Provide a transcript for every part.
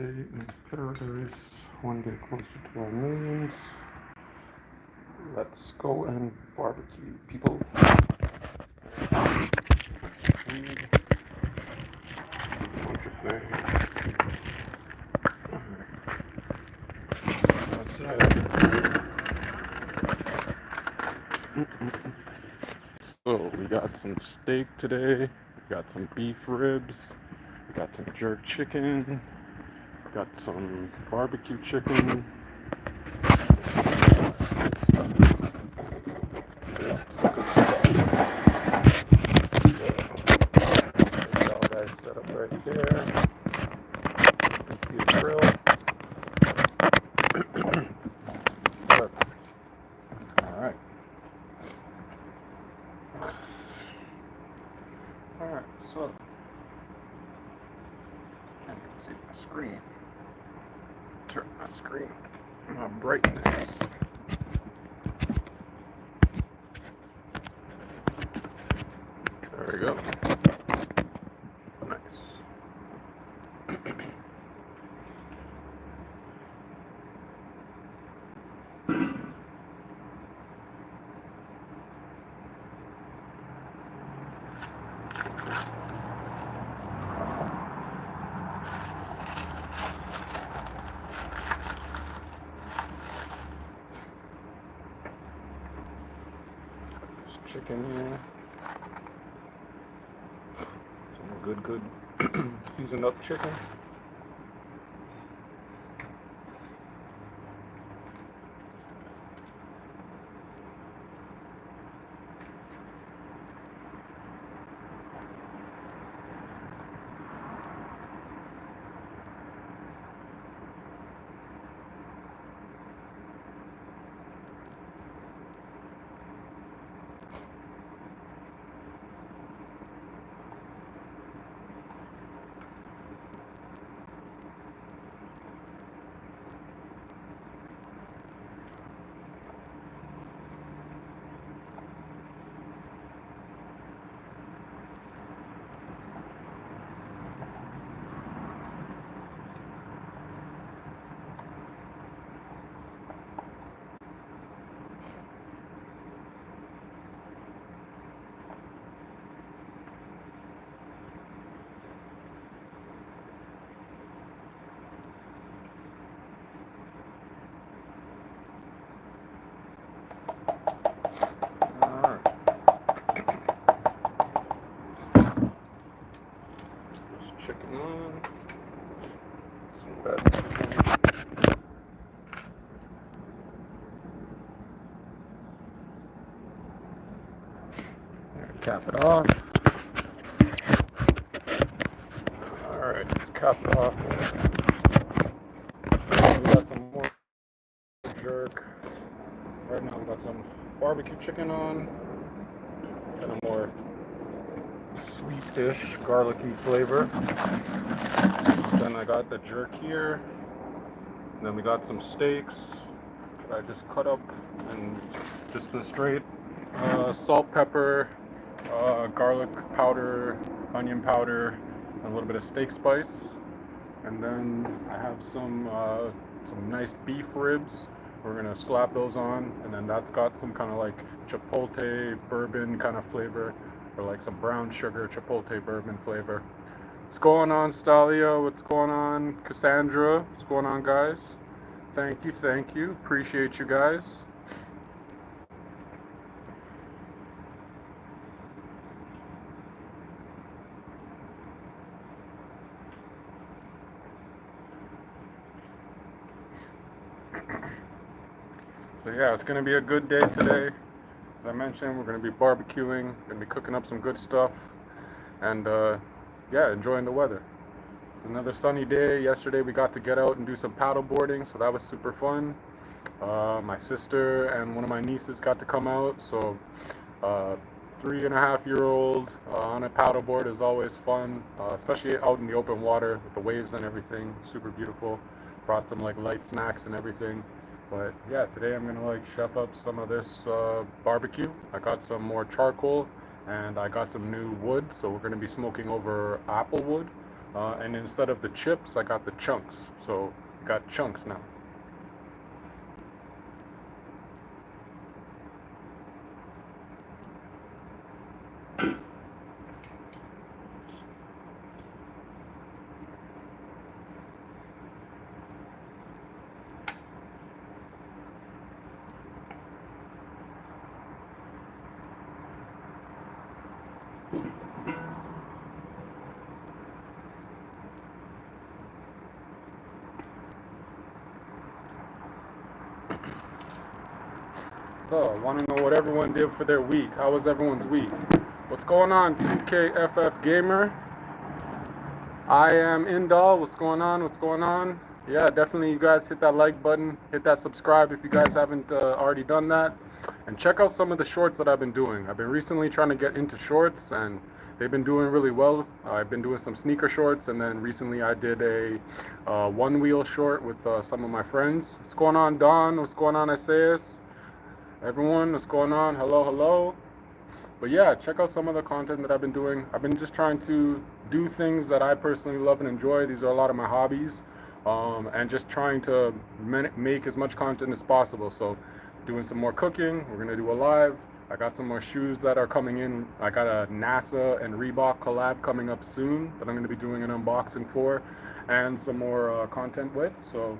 day in paradise, one day closer to our millions. Let's go and barbecue, people. Food. Bunch of bags. That's it. So we got some steak today. We got some beef ribs. We got some jerk chicken. Got some barbecue chicken. Some good stuff. Got all guys set up right there. You can see the grill. Perfect. Alright. Alright, so you can see my screen. Turn my screen, my brightness. There we go. Nice. Chicken here. Some good seasoned up chicken. Chicken on. Some bad chicken. There, cap it off. Alright, let's cap it off. We got some more jerk. Right now we got some barbecue chicken on. Got a more sweetish, garlicky flavor. Then I got the jerk here. And then we got some steaks that I just cut up and just the straight salt, pepper, garlic powder, onion powder, and a little bit of steak spice. And then I have some nice beef ribs. We're gonna slap those on, and then that's got some kind of like chipotle bourbon kind of flavor, or like some brown sugar chipotle bourbon flavor. What's going on, Stalia? What's going on, Cassandra? What's going on, guys? Thank you. Appreciate you guys. So yeah, it's gonna be a good day today. As I mentioned, we're gonna be barbecuing, gonna be cooking up some good stuff, and yeah, enjoying the weather. It's another sunny day. Yesterday we got to get out and do some paddle boarding, so that was super fun. My sister and one of my nieces got to come out, so 3.5-year-old on a paddleboard is always fun, especially out in the open water with the waves and everything. Super beautiful. Brought some like light snacks and everything. But yeah, today I'm gonna like chef up some of this barbecue. I got some more charcoal and I got some new wood, so we're gonna be smoking over apple wood. And instead of the chips, I got the chunks. So got chunks now. So, I want to know what everyone did for their week. How was everyone's week? What's going on, 2KFF Gamer? I am Indal. What's going on? What's going on? Yeah, definitely you guys hit that like button. Hit that subscribe if you guys haven't already done that. And check out some of the shorts that I've been doing. I've been recently trying to get into shorts, and they've been doing really well. I've been doing some sneaker shorts, and then recently I did a one-wheel short with some of my friends. What's going on, Don? What's going on, Isaias? Everyone, what's going on? Hello, hello. But yeah, check out some of the content that I've been doing. I've been just trying to do things that I personally love and enjoy. These are a lot of my hobbies, and just trying to make as much content as possible. So doing some more cooking. We're gonna do a live. I got some more shoes that are coming in. I got a NASA and Reebok collab coming up soon that I'm gonna be doing an unboxing for, and some more content with. So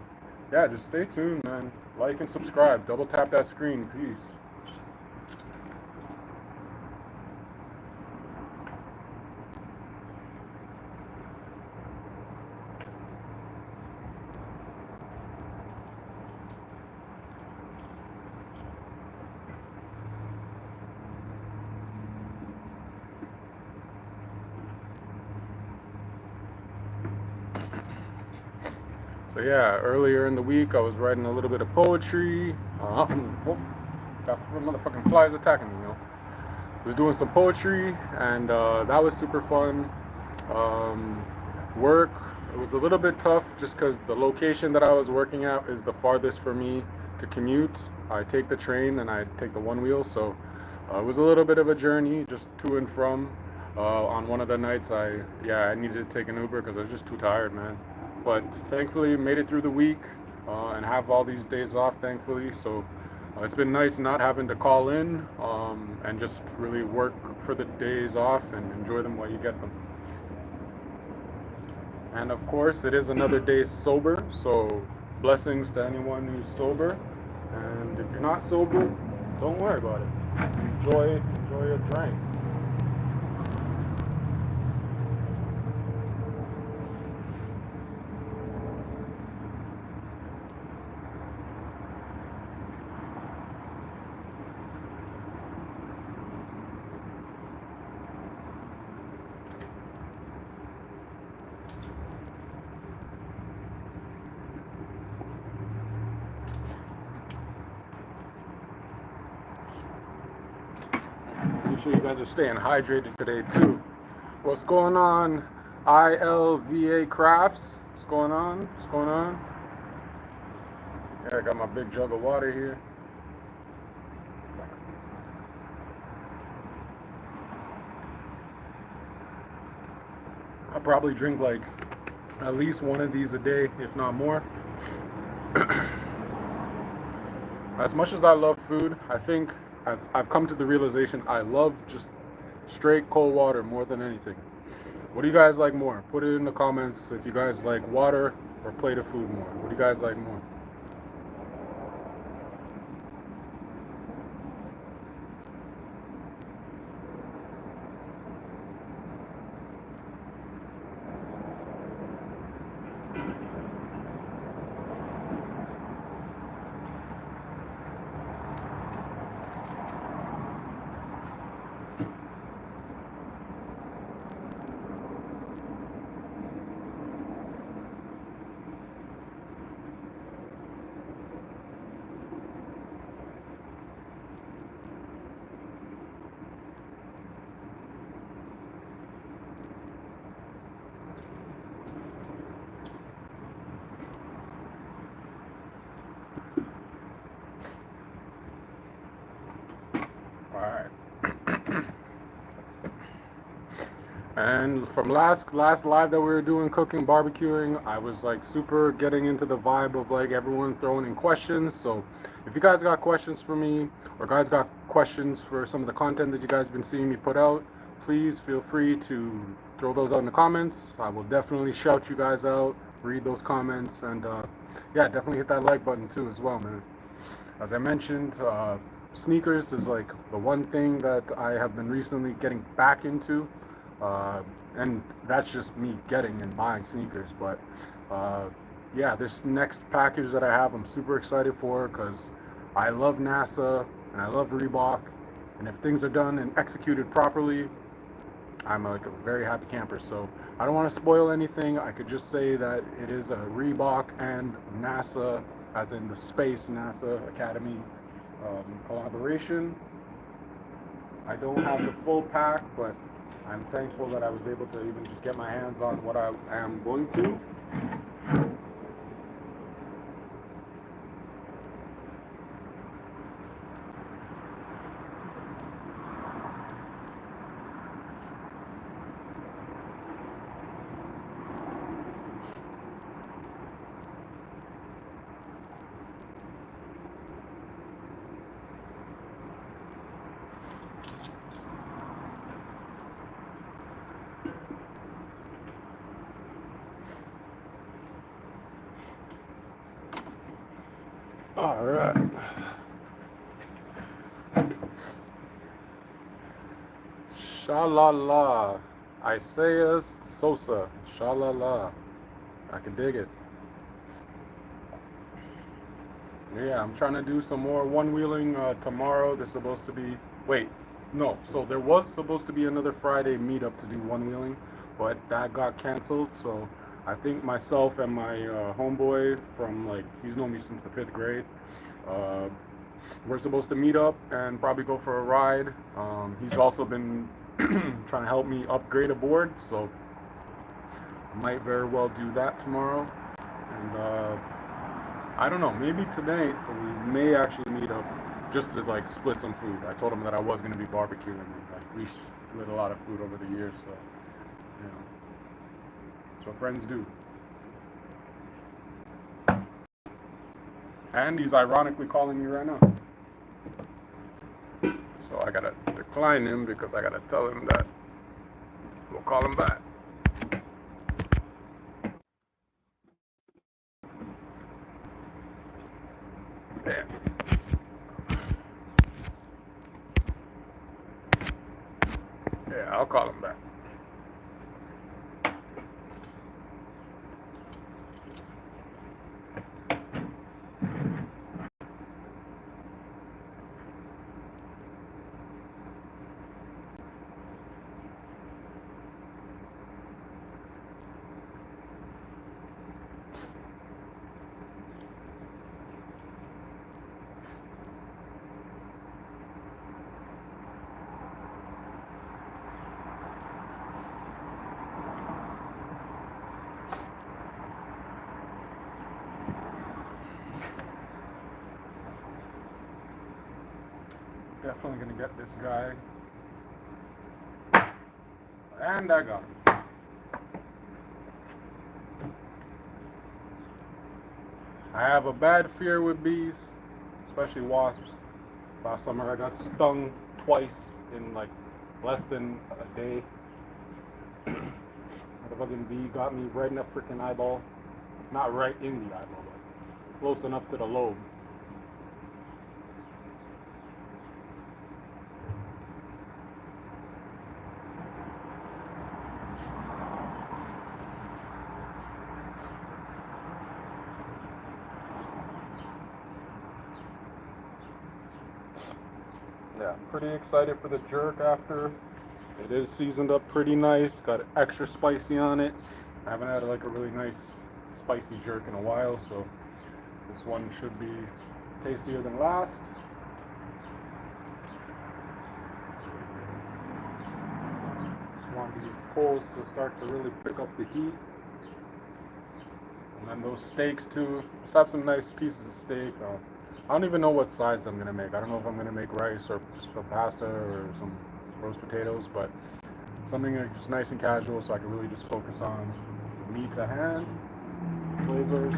yeah, just stay tuned, man. Like and subscribe. Double tap that screen, please. So yeah, earlier in the week I was writing a little bit of poetry. Whoop, got motherfucking flies attacking me, Was doing some poetry, and that was super fun. Work, it was a little bit tough just because the location that I was working at is the farthest for me to commute. I take the train and I take the one wheel, so it was a little bit of a journey just to and from. On one of the nights, I needed to take an Uber because I was just too tired, man. But thankfully, made it through the week and have all these days off, thankfully. So it's been nice not having to call in and just really work for the days off and enjoy them while you get them. And of course, it is another day sober, so blessings to anyone who's sober. And if you're not sober, don't worry about it. Enjoy your drink. Make sure you guys are staying hydrated today too. What's going on, ILVA Crafts? What's going on? What's going on? Yeah, I got my big jug of water here. I probably drink like at least one of these a day, if not more. As much as I love food, I think I've come to the realization I love just straight cold water more than anything. What do you guys like more? Put it in the comments if you guys like water or plate of food more. What do you guys like more? And from last live that we were doing, cooking, barbecuing, I was like super getting into the vibe of like everyone throwing in questions. So if you guys got questions for me, or guys got questions for some of the content that you guys been seeing me put out, please feel free to throw those out in the comments. I will definitely shout you guys out, read those comments, and yeah, definitely hit that like button too as well, man. As I mentioned, sneakers is like the one thing that I have been recently getting back into, uh, and that's just me getting and buying sneakers. But uh, yeah, this next package that I have, I'm super excited for because I love NASA and I love Reebok, and if things are done and executed properly, I'm like a very happy camper. So I don't want to spoil anything. I could just say that it is a Reebok and NASA, as in the Space NASA Academy collaboration. I don't have the full pack, but I'm thankful that I was able to even just get my hands on what I am going to. All right. Shalala. Isaias Sosa. Shalala. I can dig it. Yeah, I'm trying to do some more one-wheeling tomorrow. There's supposed to be... Wait, no. So there was supposed to be another Friday meetup to do one-wheeling, but that got canceled. So I think myself and my homeboy from, like, he's known me since the 5th grade. Uh, we're supposed to meet up and probably go for a ride. He's also been trying to help me upgrade a board, so I might very well do that tomorrow. And I don't know, maybe tonight we may actually meet up just to like split some food. I told him that I was going to be barbecuing. Like we split a lot of food over the years, so you know, that's what friends do. And he's ironically calling me right now. So I gotta decline him because I gotta tell him that we'll call him back. Yeah. Yeah, I'll call him back. Definitely gonna get this guy. And I got him. I have a bad fear with bees, especially wasps. Last summer I got stung twice in like less than a day. The fucking bee got me right in the freaking eyeball. Not right in the eyeball, but close enough to the lobe. Yeah, pretty excited for the jerk after. It is seasoned up pretty nice, got extra spicy on it. I haven't had like a really nice spicy jerk in a while, so this one should be tastier than last. Just want these coals to start to really pick up the heat. And then those steaks too. Just have some nice pieces of steak. I don't even know what sides I'm gonna make. I don't know if I'm gonna make rice or just some pasta or some roast potatoes, but something that's just nice and casual, so I can really just focus on meat to hand, flavors.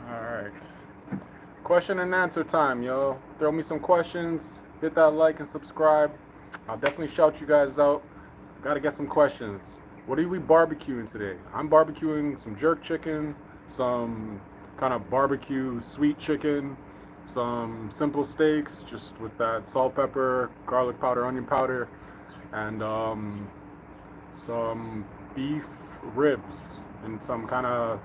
Alright. Question and answer time, yo. Throw me some questions. Hit that like and subscribe. I'll definitely shout you guys out. Gotta get some questions. What are we barbecuing today? I'm barbecuing some jerk chicken, some kind of barbecue sweet chicken, some simple steaks, just with that salt, pepper, garlic powder, onion powder, and some beef ribs and some kind of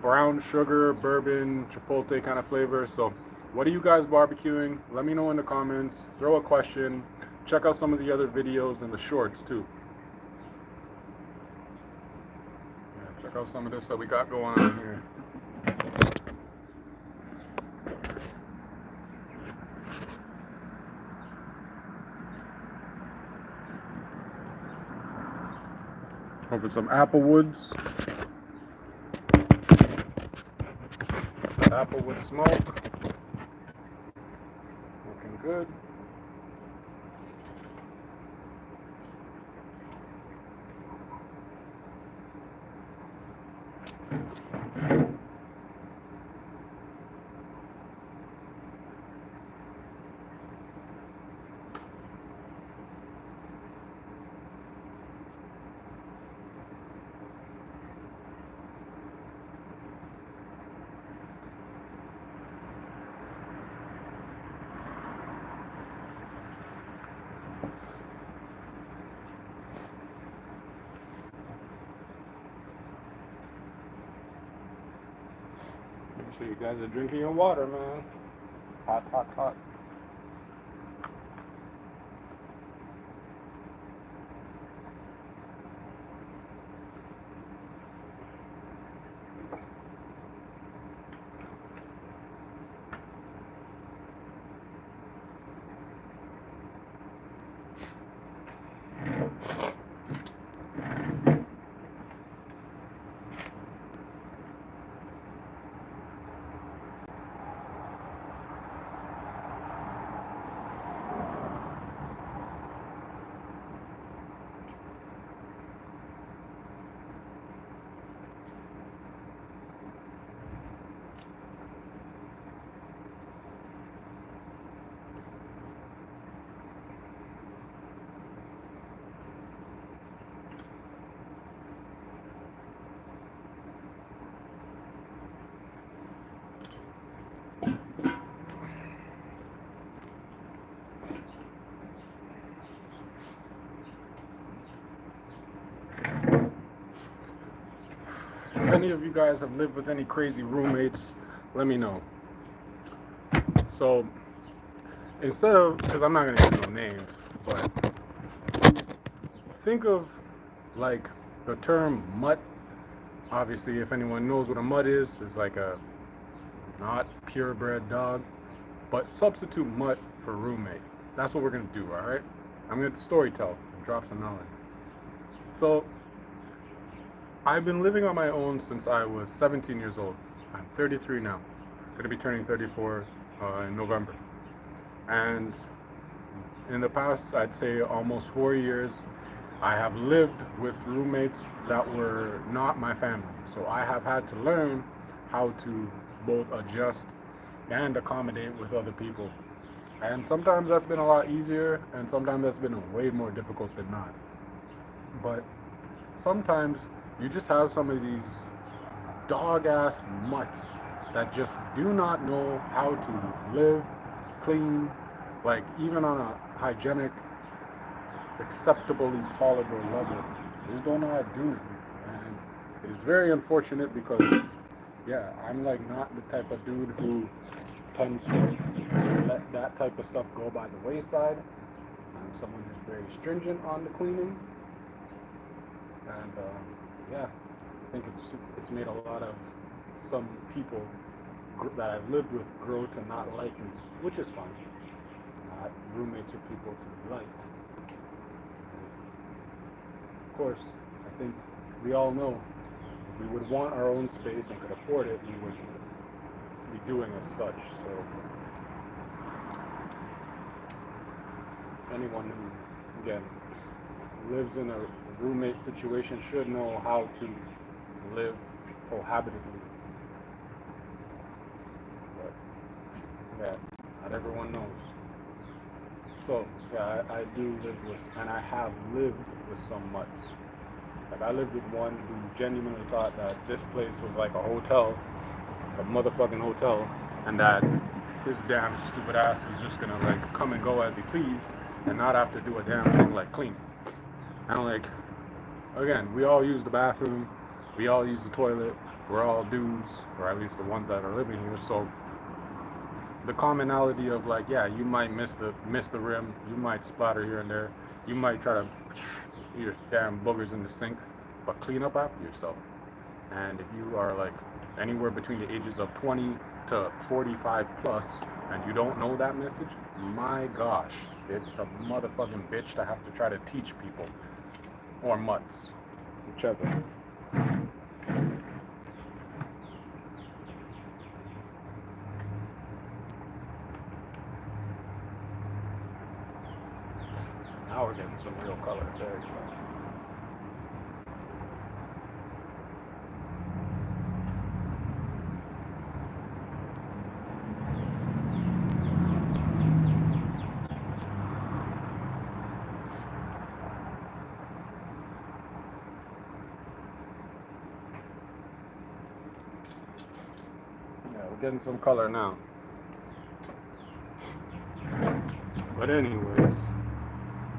brown sugar, bourbon, chipotle kind of flavor. So what are you guys barbecuing? Let me know in the comments. Throw a question. Check out some of the other videos and the shorts too. Yeah, check out some of this that we got going on here. Over some Applewoods. Applewood smoke. Looking good. Make sure you guys are drinking your water, man. Hot, hot, hot. If any of you guys have lived with any crazy roommates, let me know. So, instead of, because I'm not going to give no names, but think of like the term mutt. Obviously, if anyone knows what a mutt is, it's like a not purebred dog, but substitute mutt for roommate. That's what we're going to do, alright? I'm going to storytell and drop some knowledge. So, I've been living on my own since I was 17 years old. I'm 33 now. Going to be turning 34 in November. And in the past, I'd say almost 4 years, I have lived with roommates that were not my family. So I have had to learn how to both adjust and accommodate with other people. And sometimes that's been a lot easier, and sometimes that's been way more difficult than not. But sometimes you just have some of these dog ass mutts that just do not know how to live clean, like even on a hygienic, acceptably tolerable level. They just don't know how to do it. And it is very unfortunate because, yeah, I'm like not the type of dude who tends to let that type of stuff go by the wayside. I'm someone who's very stringent on the cleaning, and yeah, I think it's made a lot of some people that I've lived with grow to not like me, which is fine. Roommates are people to be liked. Of course, I think we all know if we would want our own space and could afford it, we would be doing as such. So anyone who, again, lives in a roommate situation should know how to live cohabitably. But yeah, not everyone knows. So yeah, I do live with, and I have lived with some mutts. Like I lived with one who genuinely thought that this place was like a hotel, a motherfucking hotel, and that his damn stupid ass was just gonna like come and go as he pleased and not have to do a damn thing like clean. And I'm like, again, we all use the bathroom, we all use the toilet, we're all dudes, or at least the ones that are living here, so the commonality of like, yeah, you might miss the rim, you might splatter here and there, you might try to your damn boogers in the sink, but clean up after yourself. And if you are like anywhere between the ages of 20 to 45 plus, and you don't know that message, my gosh, it's a motherfucking bitch to have to try to teach people, or mutts, whichever. Now we're getting some real color. There you go. Yeah, we're getting some color now. But anyways,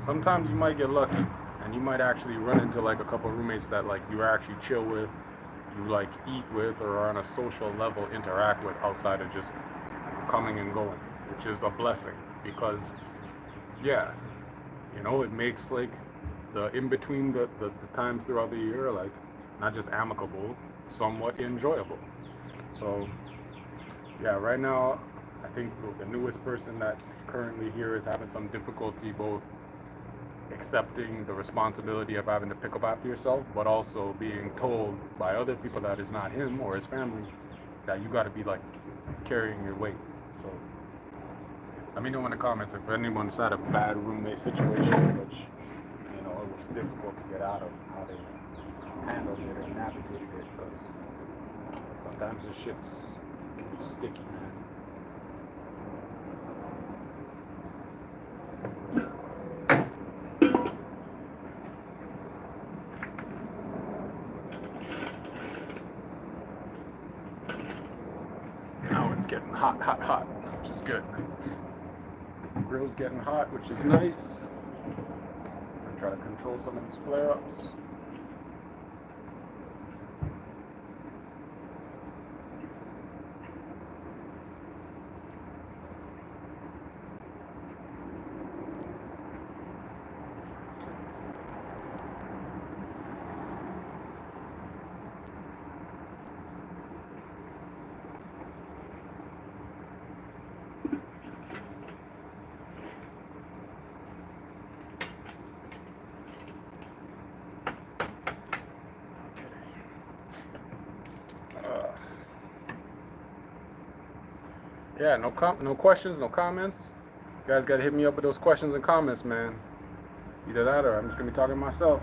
sometimes you might get lucky, and you might actually run into like a couple of roommates that like you actually chill with, you like eat with, or on a social level interact with outside of just coming and going, which is a blessing because, yeah, you know, it makes like the in between the times throughout the year like not just amicable, somewhat enjoyable. So yeah, right now I think the newest person that's currently here is having some difficulty both accepting the responsibility of having to pick up after yourself, but also being told by other people that is not him or his family that you got to be like carrying your weight. So let me know in the comments if anyone's had a bad roommate situation, which you know it was difficult to get out of, how they handled it and navigated it, because sometimes the shit's can be sticky, man. Now it's getting hot, hot, hot, which is good. The grill's getting hot, which is nice. I try to control some of these flare-ups. Yeah, no questions, no comments. You guys gotta hit me up with those questions and comments, man. Either that or I'm just gonna be talking to myself.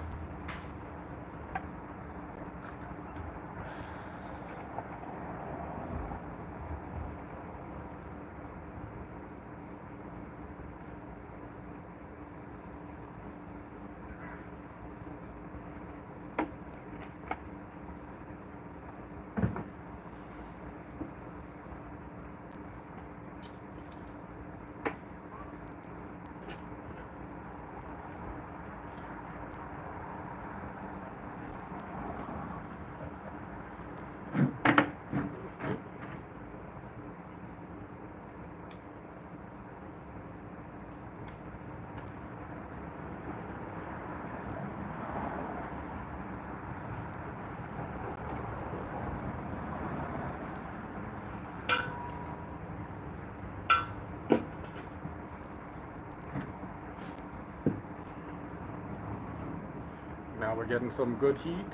we're getting some good heat.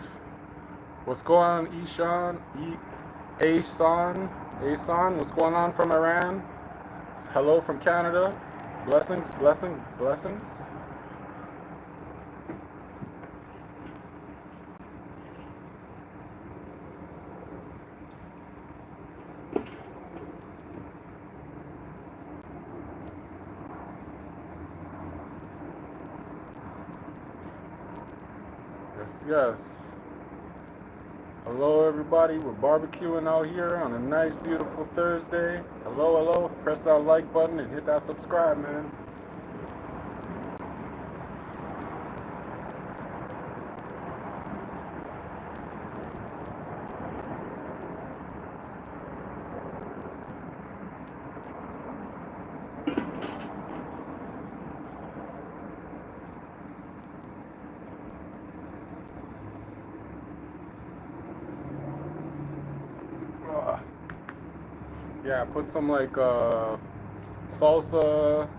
What's going on, Ishan? Asan? Asan, what's going on from Iran? Hello from Canada. Blessings, blessings, blessings. Yes. Hello, everybody. We're barbecuing out here on a nice, beautiful Thursday. Hello, hello. Press that like button and hit that subscribe, man. Yeah, put some like salsa.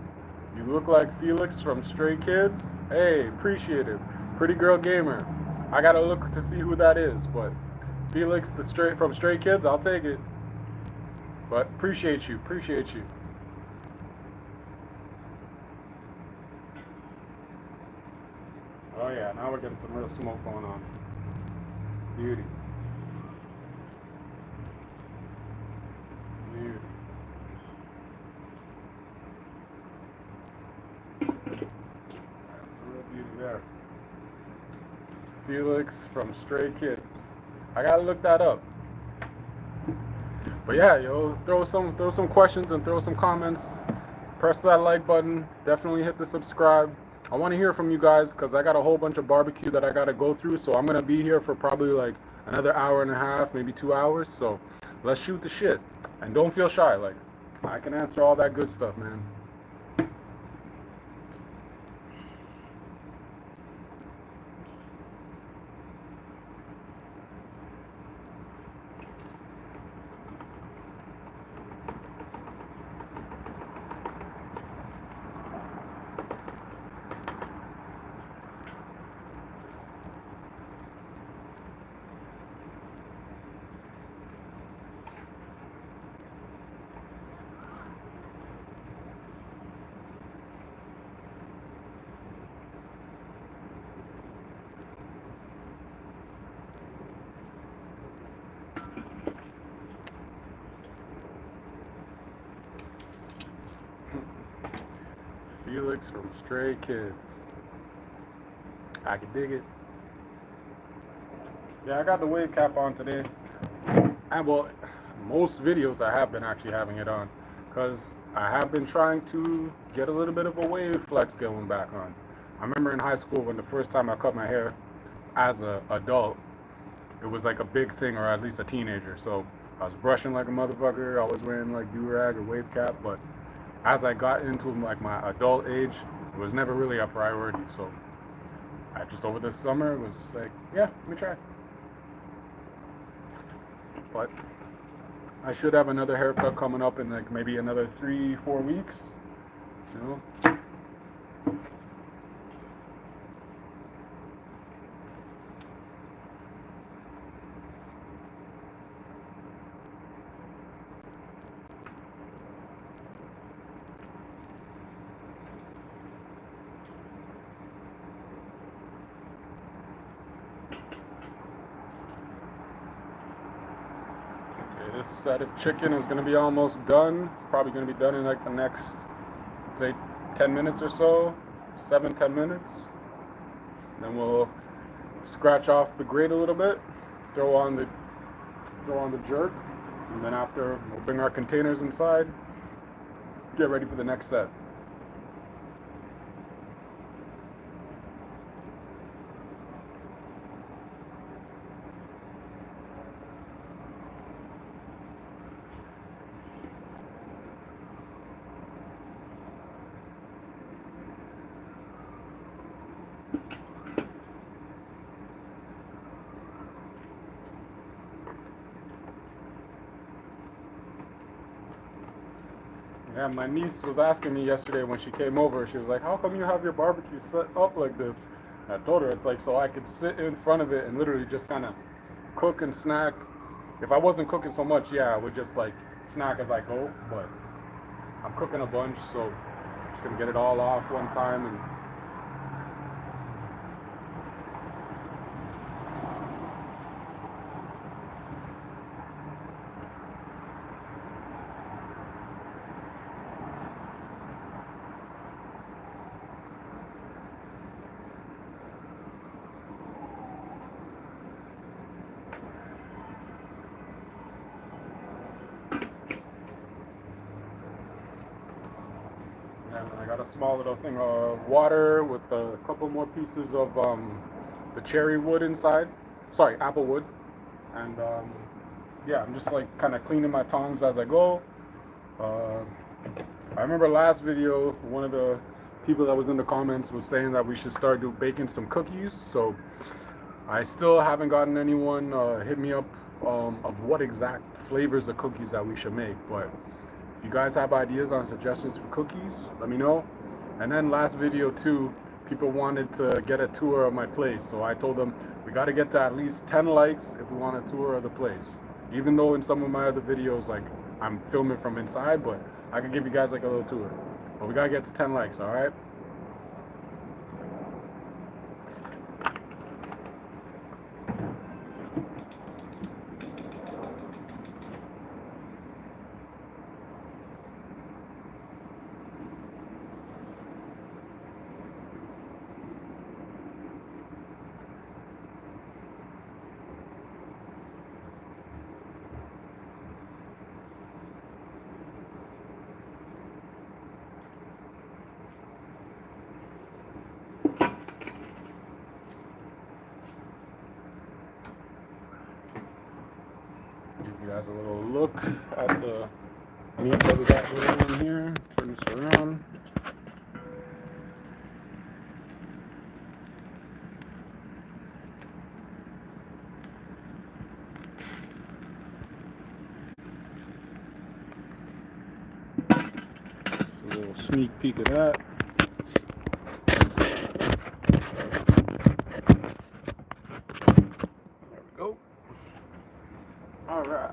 You look like Felix from Stray Kids. Hey, appreciate it. Pretty Girl Gamer. I gotta look to see who that is, but Felix from Stray Kids, I'll take it. But appreciate you, appreciate you. Oh yeah, now we're getting some real smoke going on. Beauty. Beauty. That's a real beauty there. Felix from Stray Kids. I gotta look that up. But yeah, yo, throw some questions and throw some comments. Press that like button. Definitely hit the subscribe. I want to hear from you guys because I got a whole bunch of barbecue that I got to go through. So I'm going to be here for probably like another hour and a half, maybe 2 hours. So let's shoot the shit. And don't feel shy. Like, I can answer all that good stuff, man. Felix from Stray Kids. I can dig it. Yeah, I got the wave cap on today. And well, most videos I have been actually having it on. Because I have been trying to get a little bit of a wave flex going back on. I remember in high school when the first time I cut my hair as an adult, it was like a big thing, or at least a teenager. So I was brushing like a motherfucker. I was wearing like do-rag or wave cap, but as I got into like my adult age, it was never really a priority. So I just over this summer was like, yeah, let me try. But I should have another haircut coming up in like maybe another 3-4 weeks. You know. This set of chicken is going to be almost done. It's probably going to be done in like the next, say, 10 minutes or so, 7-10 minutes. Then we'll scratch off the grate a little bit, throw on the jerk, and then after we'll bring our containers inside, get ready for the next set. Yeah, my niece was asking me yesterday when she came over, she was like, how come you have your barbecue set up like this? And I told her it's like so I could sit in front of it and literally just kind of cook and snack. If I wasn't cooking so much, yeah, I would just like snack as I go. But I'm cooking a bunch, so I'm just gonna get it all off one time and. And I got a small little thing of water with a couple more pieces of the cherry wood inside. Sorry, apple wood. And yeah, I'm just like kind of cleaning my tongs as I go. Uh, I remember last video, one of the people that was in the comments was saying that we should start baking some cookies. So I still haven't gotten anyone hit me up of what exact flavors of cookies that we should make. But if you guys have ideas on suggestions for cookies, let me know. And then last video too, people wanted to get a tour of my place. So I told them we got to get to at least 10 likes if we want a tour of the place. Even though in some of my other videos, like I'm filming from inside, but I can give you guys like a little tour. But we got to get to 10 likes, all right? Give you guys a little look at the meat that we got going on here. Turn this around. Just a little sneak peek of that. There we go. All right.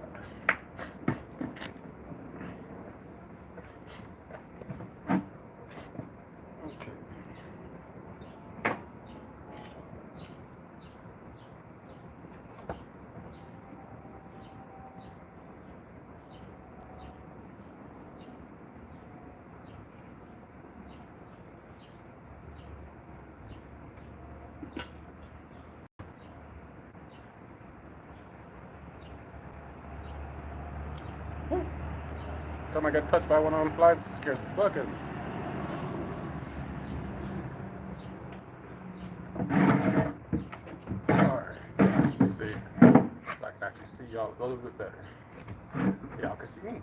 Okay. Time I get touched by one of them flies, it scares the fuck out of me. Alright, let's see. So I can actually see y'all a little bit better. Y'all can see me.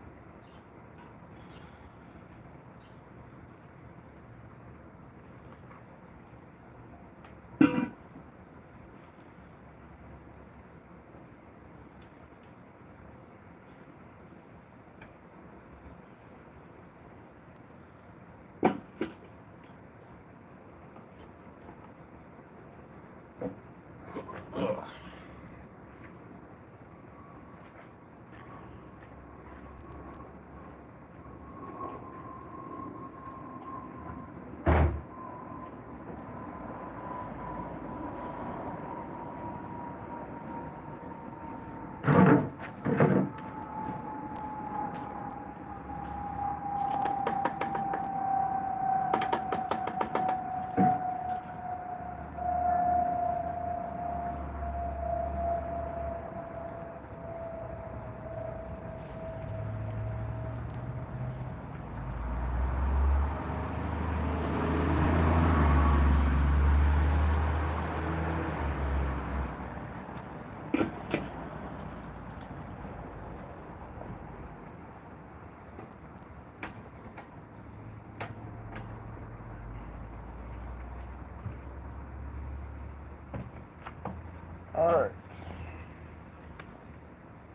Alright.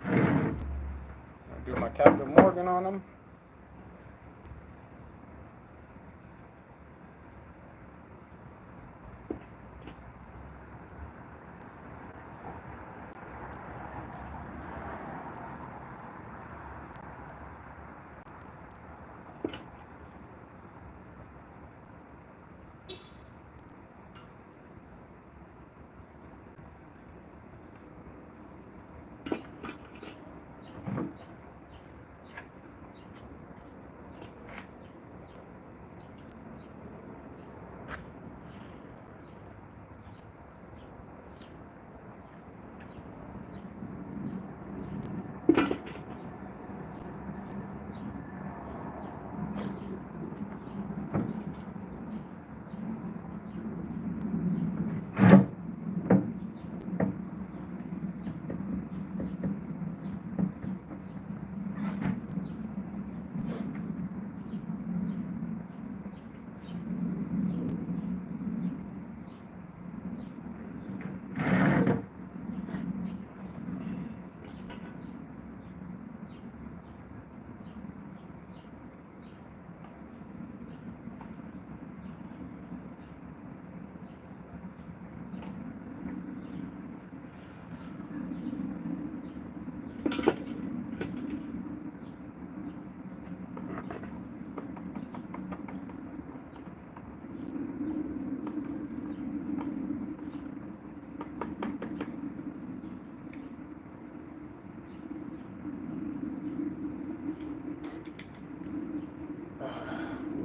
I'll do my Captain Morgan on them.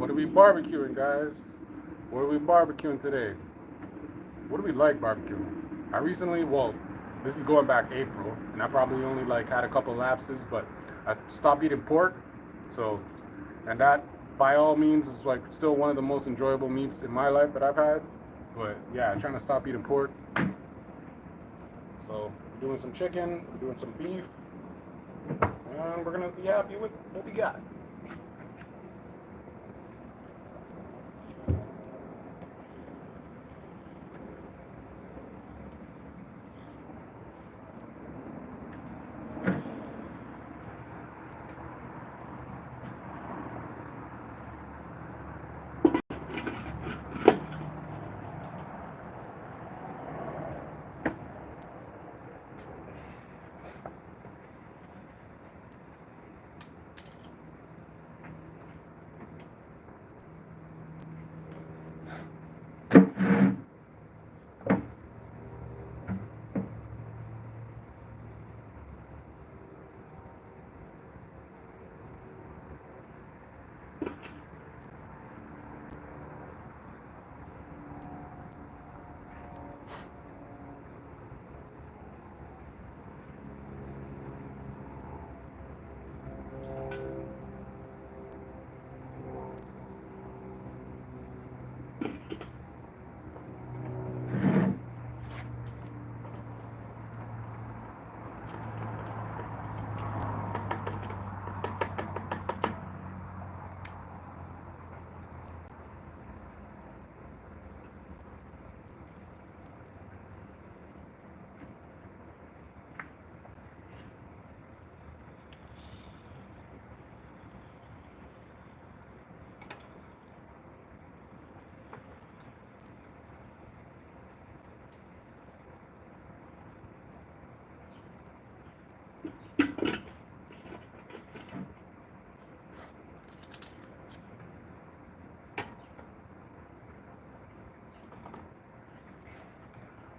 What are we barbecuing, guys? What are we barbecuing today? What do we like barbecuing? I recently, well, this is going back April, and I probably only like had a couple lapses, but I stopped eating pork. So, and that by all means is like still one of the most enjoyable meats in my life that I've had. But yeah, I'm trying to stop eating pork. So we're doing some chicken, we're doing some beef, and we're gonna be happy with what we got.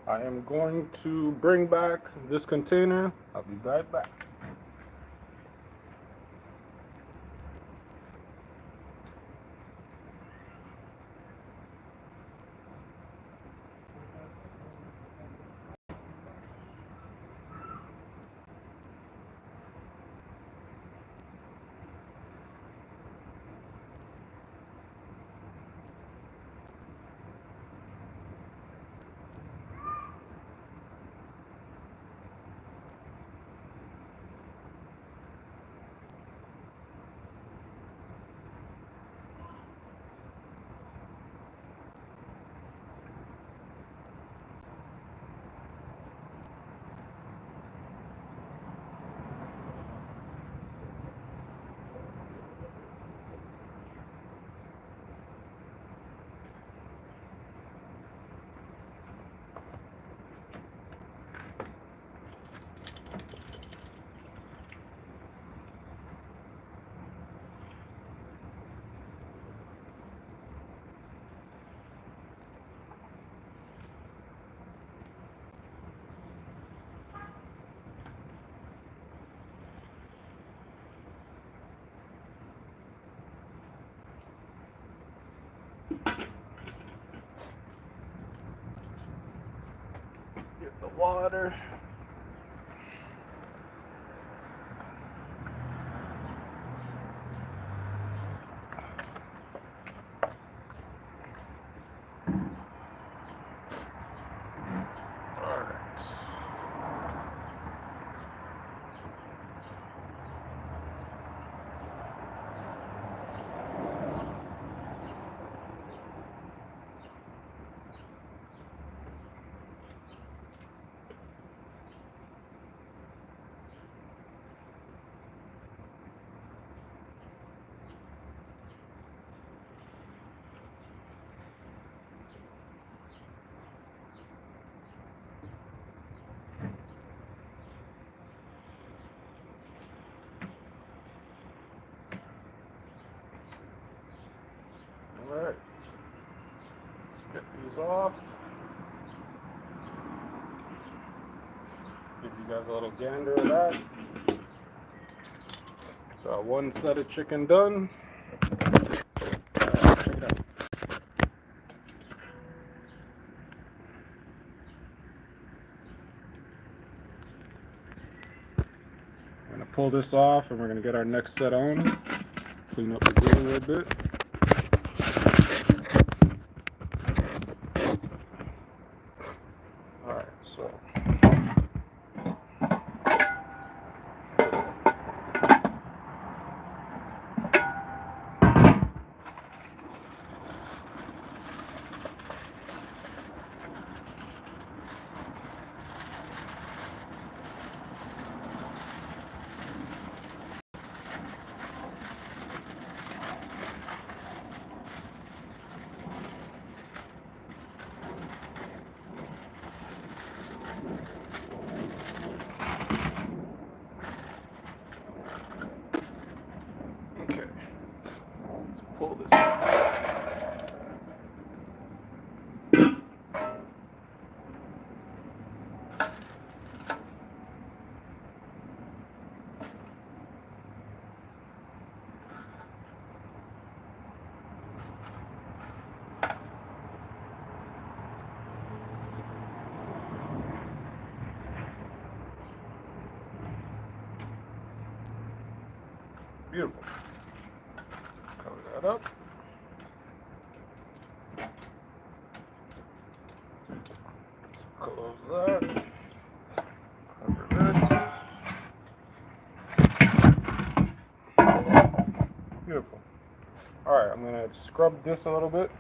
I am going to bring back this container. I'll be right back. Get the water. Alright, get these off. Give you guys a little gander of that. Got one set of chicken done. pull this off and we're going to get our next set on. Clean up the grill a little bit. Alright, so pull this out. Beautiful. Cover that up. Close that. Cover this. Beautiful. Alright, I'm going to scrub this a little bit.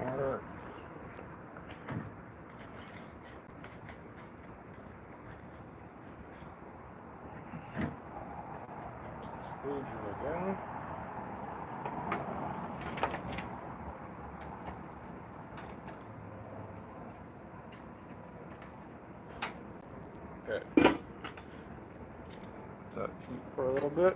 Alright. Squeeze it again. Okay. Let that heat for a little bit.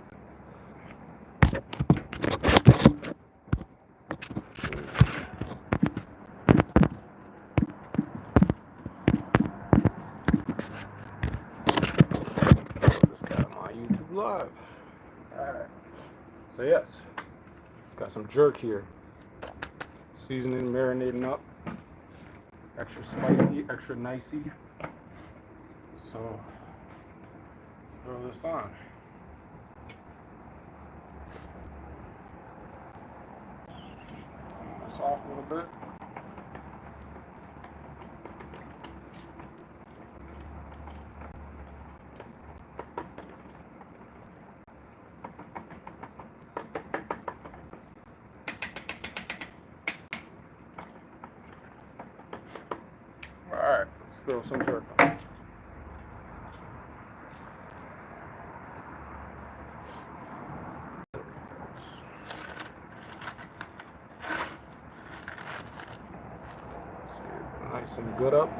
Live. Alright. So yes, got some jerk here. Seasoning, marinating up. Extra spicy, extra nicey. So let's throw this on. Turn this off a little bit. Alright, let's throw some jerk on. Nice and good up.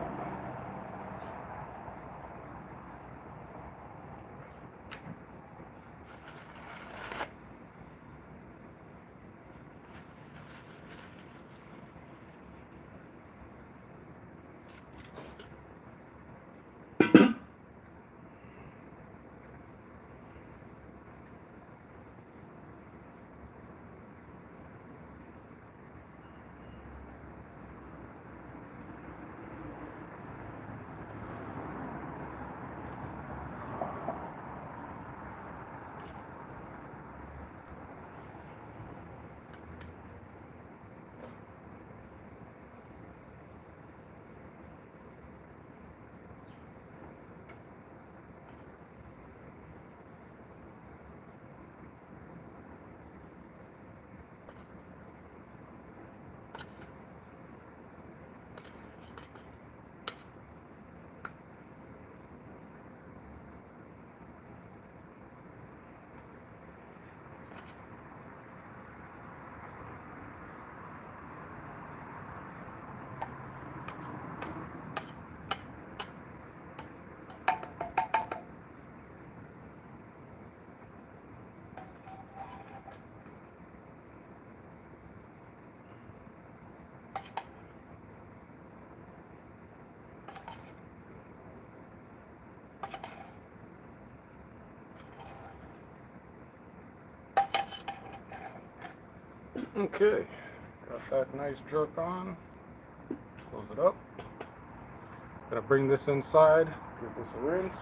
Okay, got that nice jerk on. Close it up. Gonna bring this inside, give this a rinse.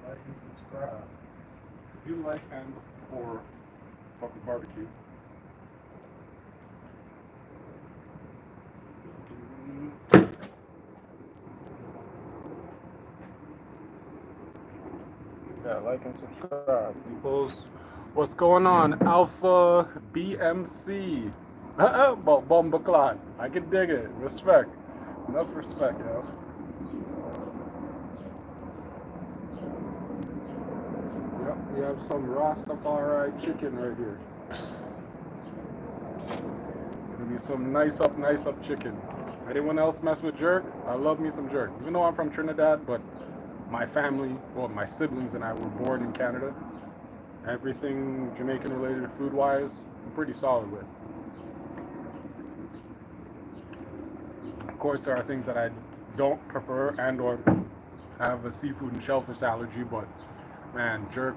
Like and subscribe. If you like and or fuck with barbecue. Yeah, like and subscribe, peoples. What's going on? Alpha BMC. Bomba clot. I can dig it. Respect. Enough respect, yo. Yep, we have some Rastafari chicken right here. Gonna be some nice up chicken. Anyone else mess with jerk? I love me some jerk. Even though I'm from Trinidad, but my family, well, my siblings and I were born in Canada. Everything Jamaican related food wise, I'm pretty solid with. Of course, there are things that I don't prefer and or have a seafood and shellfish allergy, but man, jerk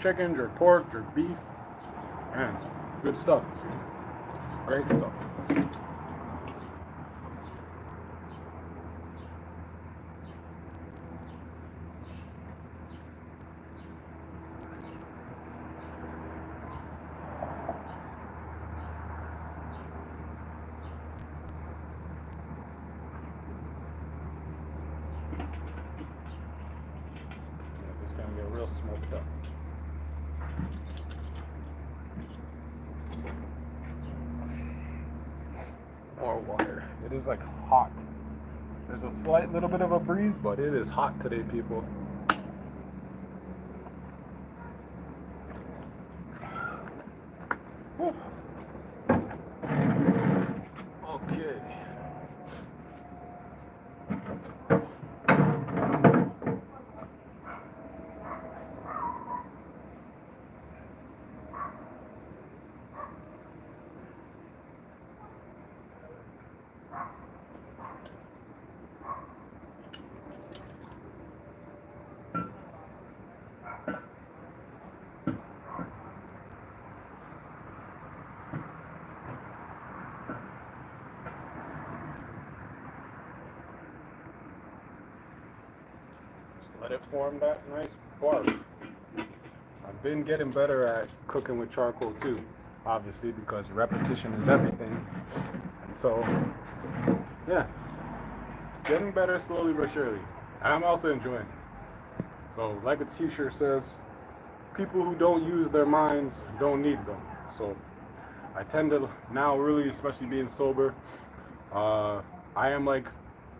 chicken, jerk pork, jerk beef, man, good stuff. Great stuff. It's gonna get real smoked up. More water. It is like hot. There's a slight little bit of a breeze, but it is hot today, people. Whew. Okay. Let it form that nice bark. I've been getting better at cooking with charcoal too, obviously, because repetition is everything. And so, yeah, getting better slowly but surely. And I'm also enjoying it. So, like a t-shirt says, people who don't use their minds don't need them. So, I tend to now really, especially being sober, I am like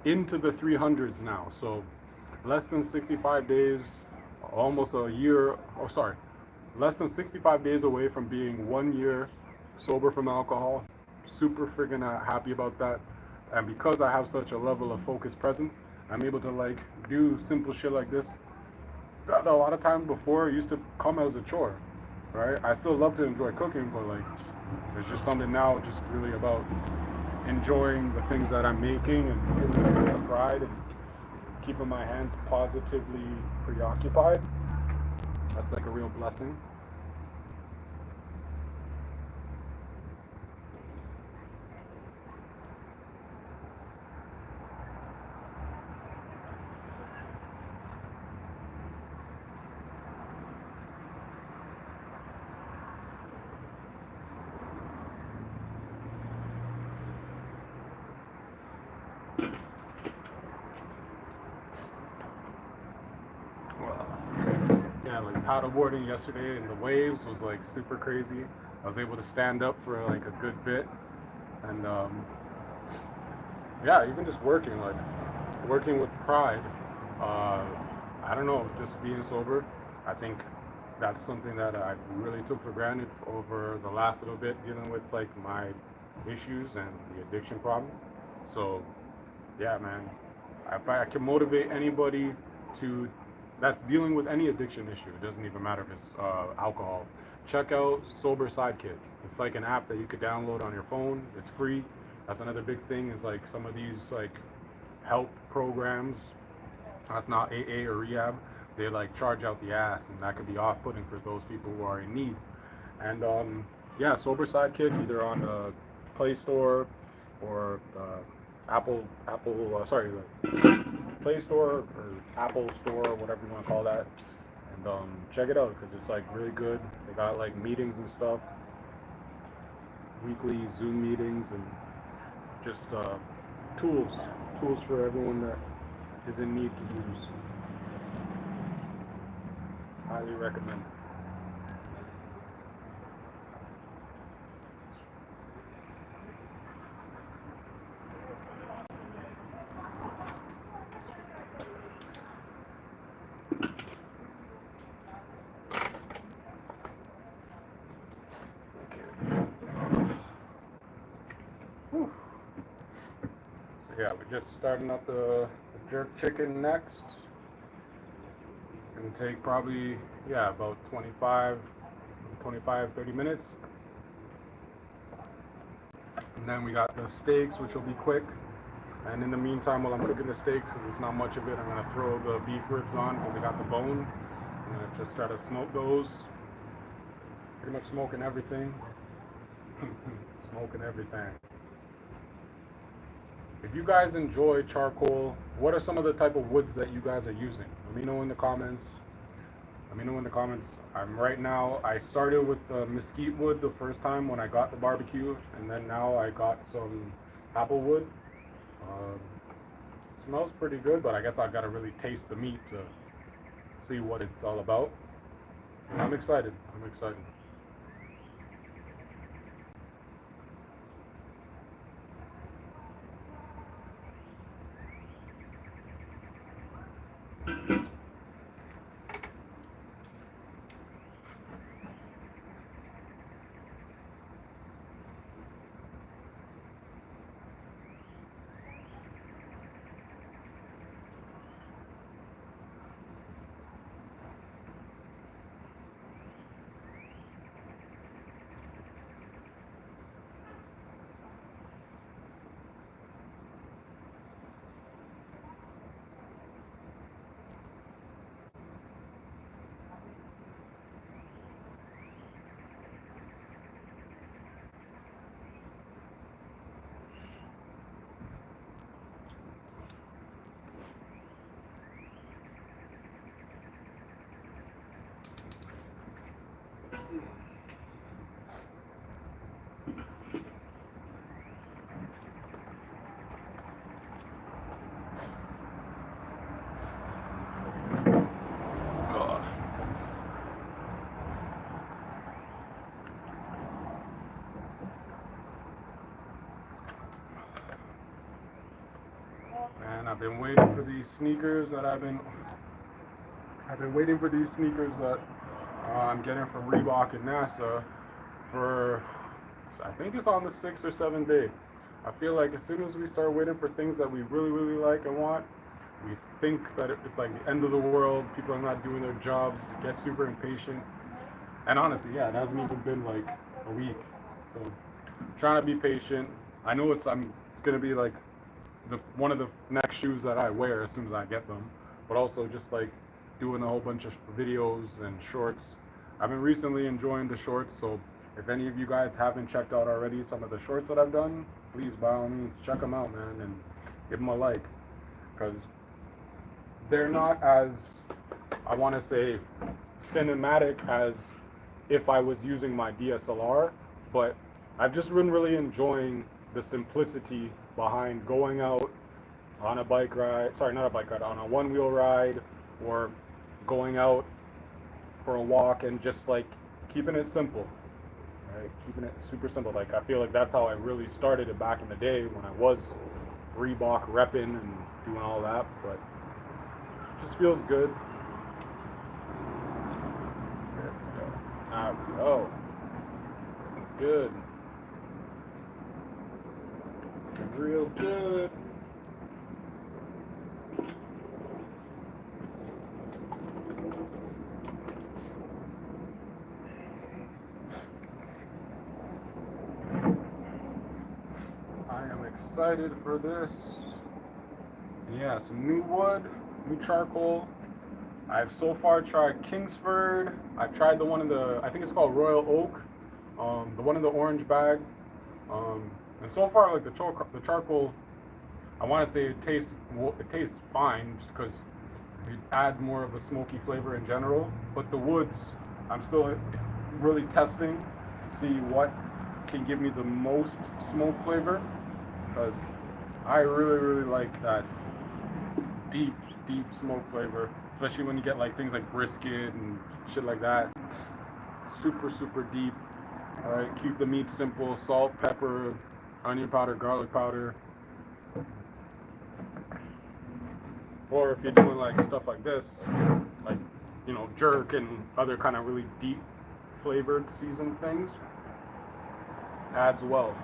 into the 300s now. So, less than 65 days, almost a year, oh sorry, less than 65 days away from being 1 year sober from alcohol. Super friggin' happy about that. And because I have such a level of focused presence, I'm able to like do simple shit like this that a lot of times before it used to come as a chore, right? I still love to enjoy cooking, but like there's just something now just really about enjoying the things that I'm making and feeling the pride and keeping my hands positively preoccupied. That's like a real blessing. man, like paddleboarding yesterday in the waves was like super crazy. I was able to stand up for like a good bit, and yeah, even just working with pride. Uh, I don't know, just being sober. I think that's something that I really took for granted over the last little bit, dealing with like my issues and the addiction problem. So yeah, man, if I can motivate anybody to that's dealing with any addiction issue, it doesn't even matter if it's alcohol. Check out Sober Sidekick. It's like an app that you could download on your phone. It's free. That's another big thing. Is like some of these like help programs. That's not AA or rehab. They like charge out the ass, and that could be off-putting for those people who are in need. And yeah, Sober Sidekick, either on the Play Store or sorry, the Play Store or Apple Store, whatever you want to call that. And check it out because it's like really good. They got like meetings and stuff, weekly Zoom meetings, and just tools for everyone that is in need to use. Highly recommend. Whew. So yeah, we're just starting up the jerk chicken next. Gonna take probably, yeah, about 25, 30 minutes. And then we got the steaks, which will be quick. And in the meantime, while I'm cooking the steaks, because it's not much of it, I'm gonna throw the beef ribs on because I got the bone. I'm gonna just try to smoke those. Pretty much smoking everything. Smoking everything. If you guys enjoy charcoal, what are some of the type of woods that you guys are using? Let me know in the comments. I'm right now, I started with mesquite wood the first time when I got the barbecue, and then now I got some apple wood. Smells pretty good, but I guess I've got to really taste the meat to see what it's all about. And I'm excited. Man, I've been waiting for these sneakers that I'm getting from Reebok and NASA for, I think it's on the 6th or 7th day. I feel like as soon as we start waiting for things that we really, really like and want, we think that it's like the end of the world, people are not doing their jobs, get super impatient. And honestly, yeah, it hasn't even been like a week. So I'm trying to be patient. I know it's gonna be like one of the next shoes that I wear as soon as I get them, but also just like doing a whole bunch of videos and shorts. I've been recently enjoying the shorts, so if any of you guys haven't checked out already some of the shorts that I've done, please by all means check them out, man, and give them a like, because they're not as, I want to say, cinematic as if I was using my DSLR, but I've just been really enjoying the simplicity behind going out on a bike ride, sorry, not a bike ride, on a one-wheel ride, or going out for a walk and just like keeping it simple, right? Keeping it super simple. Like I feel like that's how I really started it back in the day when I was Reebok repping and doing all that, but it just feels good. There we go. There we go. Good. Real good. I am excited for this. Yeah, some new wood, new charcoal. I've so far tried Kingsford. I've tried the one in the, I think it's called Royal Oak, the one in the orange bag. And so far, like the charcoal, I want to say it tastes fine, just because it adds more of a smoky flavor in general. But the woods, I'm still really testing to see what can give me the most smoke flavor, because I really like that deep smoke flavor, especially when you get like things like brisket and shit like that. Super deep. All right, keep the meat simple: salt, pepper, onion powder, garlic powder. Or if you're doing like stuff like this, like, you know, jerk and other kind of really deep flavored seasoned things, adds well.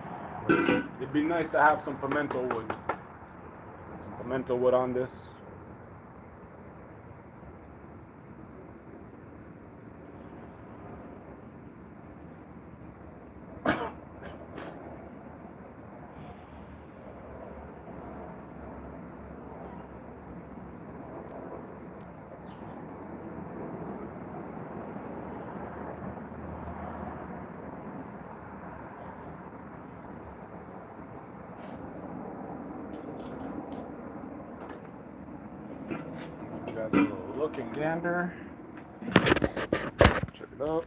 It'd be nice to have some pimento wood. Some pimento wood on this. You guys a little looking gander. Check it out.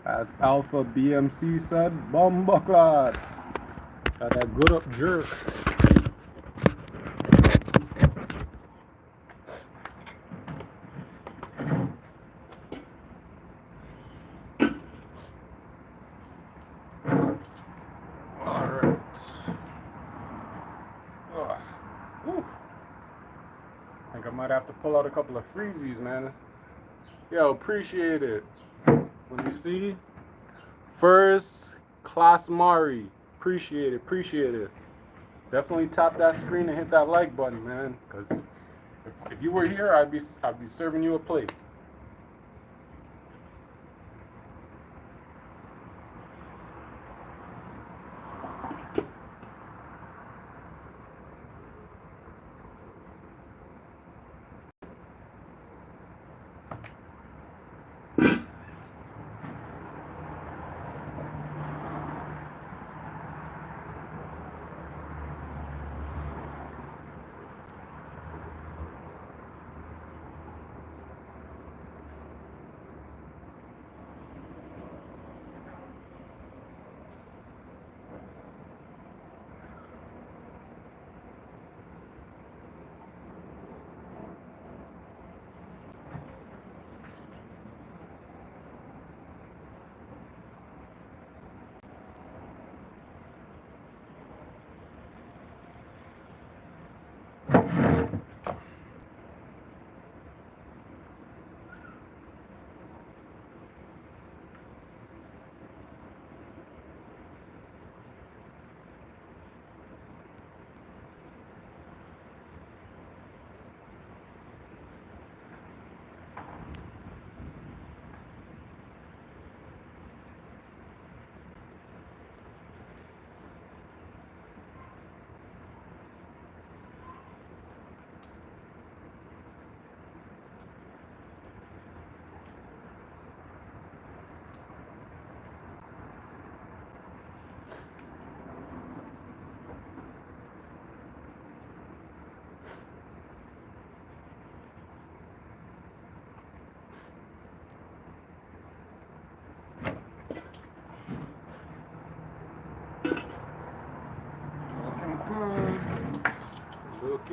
As Alpha BMC said, Bumbucklad. Got that good up jerk. Alright. I think I might have to pull out a couple of freezies, man. Yo, appreciate it. When you see first class Mari, appreciate it. Definitely tap that screen and hit that like button, man. Cause if you were here, I'd be serving you a plate.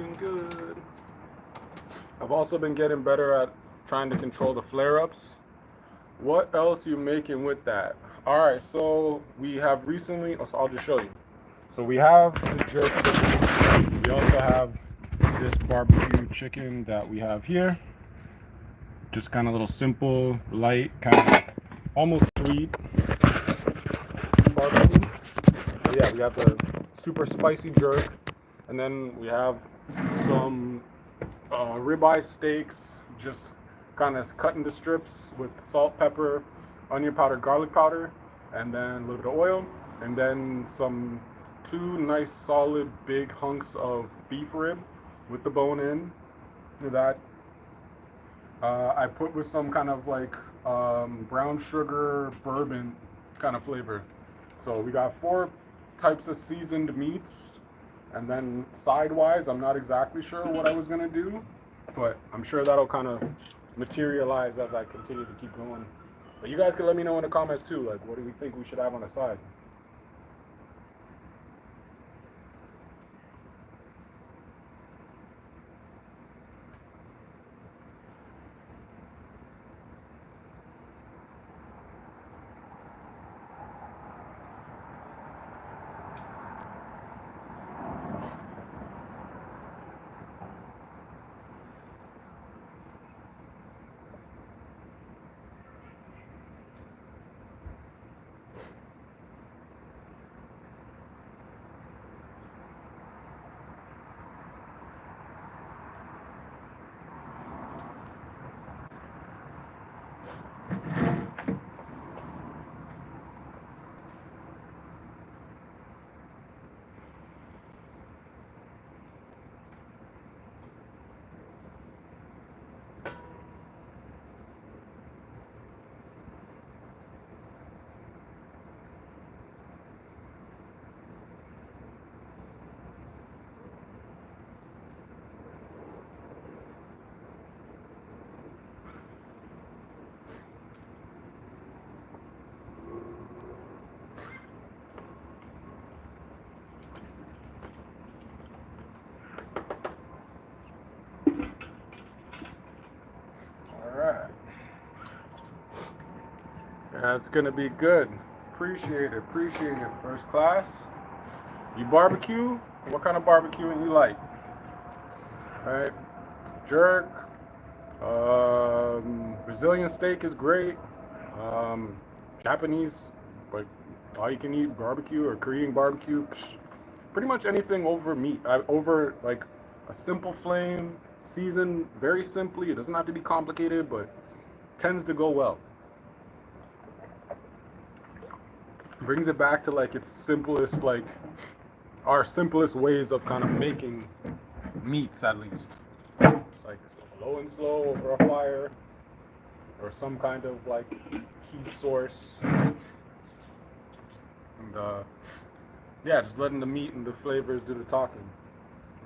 looking good. I've also been getting better at trying to control the flare-ups. What else you making with that? All right, so we have recently, so I'll just show you. So we have the jerk chicken. We also have this barbecue chicken that we have here. Just kind of a little simple, light, kind of almost sweet barbecue. So yeah, we have the super spicy jerk, and then we have some ribeye steaks, just kind of cut into strips with salt, pepper, onion powder, garlic powder, and then a little bit of oil, and then some 2 nice solid big hunks of beef rib with the bone in. That I put with some kind of like brown sugar bourbon kind of flavor. So we got 4 types of seasoned meats, and then side-wise, I'm not exactly sure what I was gonna do, but I'm sure that'll kind of materialize as I continue to keep going. But you guys can let me know in the comments too, like what do we think we should have on the side? Alright. That's gonna be good. Appreciate it, first class. You barbecue? What kind of barbecuing you like? Alright. Jerk. Brazilian steak is great. Japanese, like all you can eat barbecue or Korean barbecue. Pretty much anything over meat. Over like a simple flame, seasoned very simply. It doesn't have to be complicated, but tends to go well. Brings it back to like its simplest, like our simplest ways of kind of making meats, at least. It's like low and slow over a fire, or some kind of like heat source, and yeah, just letting the meat and the flavors do the talking,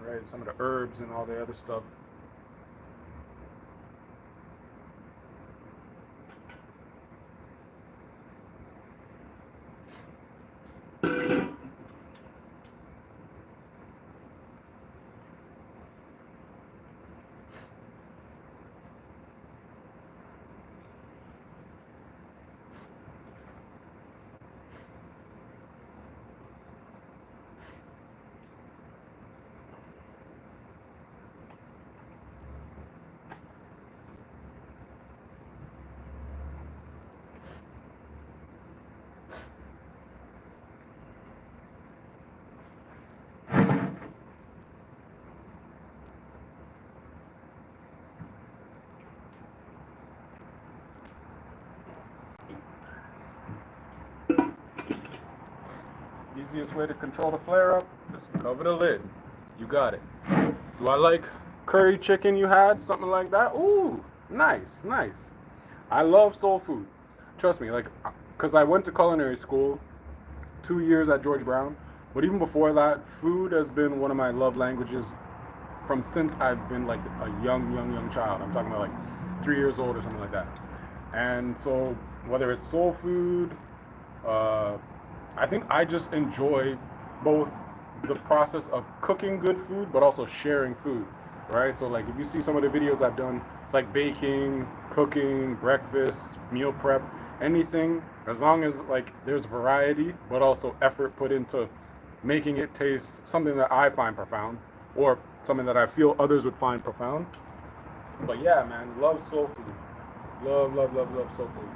right? Some of the herbs and all the other stuff. Easiest way to control the flare up, just cover the lid. You got it. Do I like curry chicken you had? Something like that? Ooh, nice, nice. I love soul food. Trust me, like, because I went to culinary school, 2 years at George Brown, but even before that, food has been one of my love languages from since I've been like a young child. I'm talking about like 3 years old or something like that. And so whether it's soul food, I think I just enjoy both the process of cooking good food, but also sharing food, right? So like if you see some of the videos I've done, it's like baking, cooking, breakfast, meal prep, anything, as long as like there's variety, but also effort put into making it taste something that I find profound, or something that I feel others would find profound. But yeah, man, love soul food. Love, love, love, love soul food.